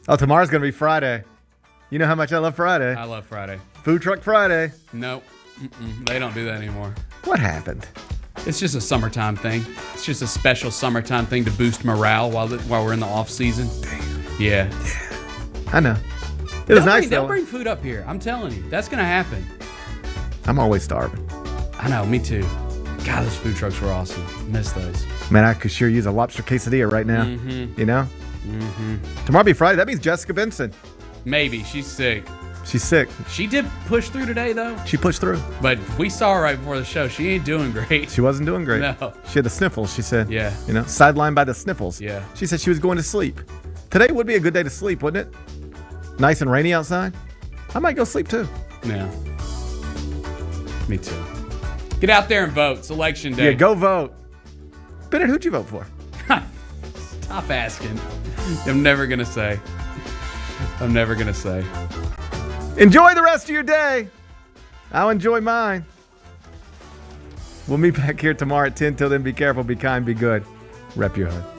Oh, tomorrow's going to be Friday. You know how much I love Friday. I love Friday. Food Truck Friday. Nope. They don't do that anymore. What happened? It's just a summertime thing. It's just a special summertime thing to boost morale while we're in the off season. Damn. Yeah. I know. It was nice though. They'll bring food up here. I'm telling you, that's gonna happen. I'm always starving. I know, me too. God, those food trucks were awesome. Miss those. Man, I could sure use a lobster quesadilla right now. Mm-hmm. You know? Mm-hmm. Tomorrow be Friday. That means Jessica Benson. Maybe. She's sick. She's sick. She did push through today, though. She pushed through. But we saw her right before the show. She ain't doing great. She wasn't doing great. No. She had the sniffles, she said. Yeah. You know, sidelined by the sniffles. Yeah. She said she was going to sleep. Today would be a good day to sleep, wouldn't it? Nice and rainy outside. I might go sleep too. Yeah. Me too. Get out there and vote. It's election day. Yeah, go vote. Bennett, who'd you vote for? Stop asking. I'm never going to say. Enjoy the rest of your day. I'll enjoy mine. We'll meet back here tomorrow at 10. Till then, be careful, be kind, be good. Rep your hood.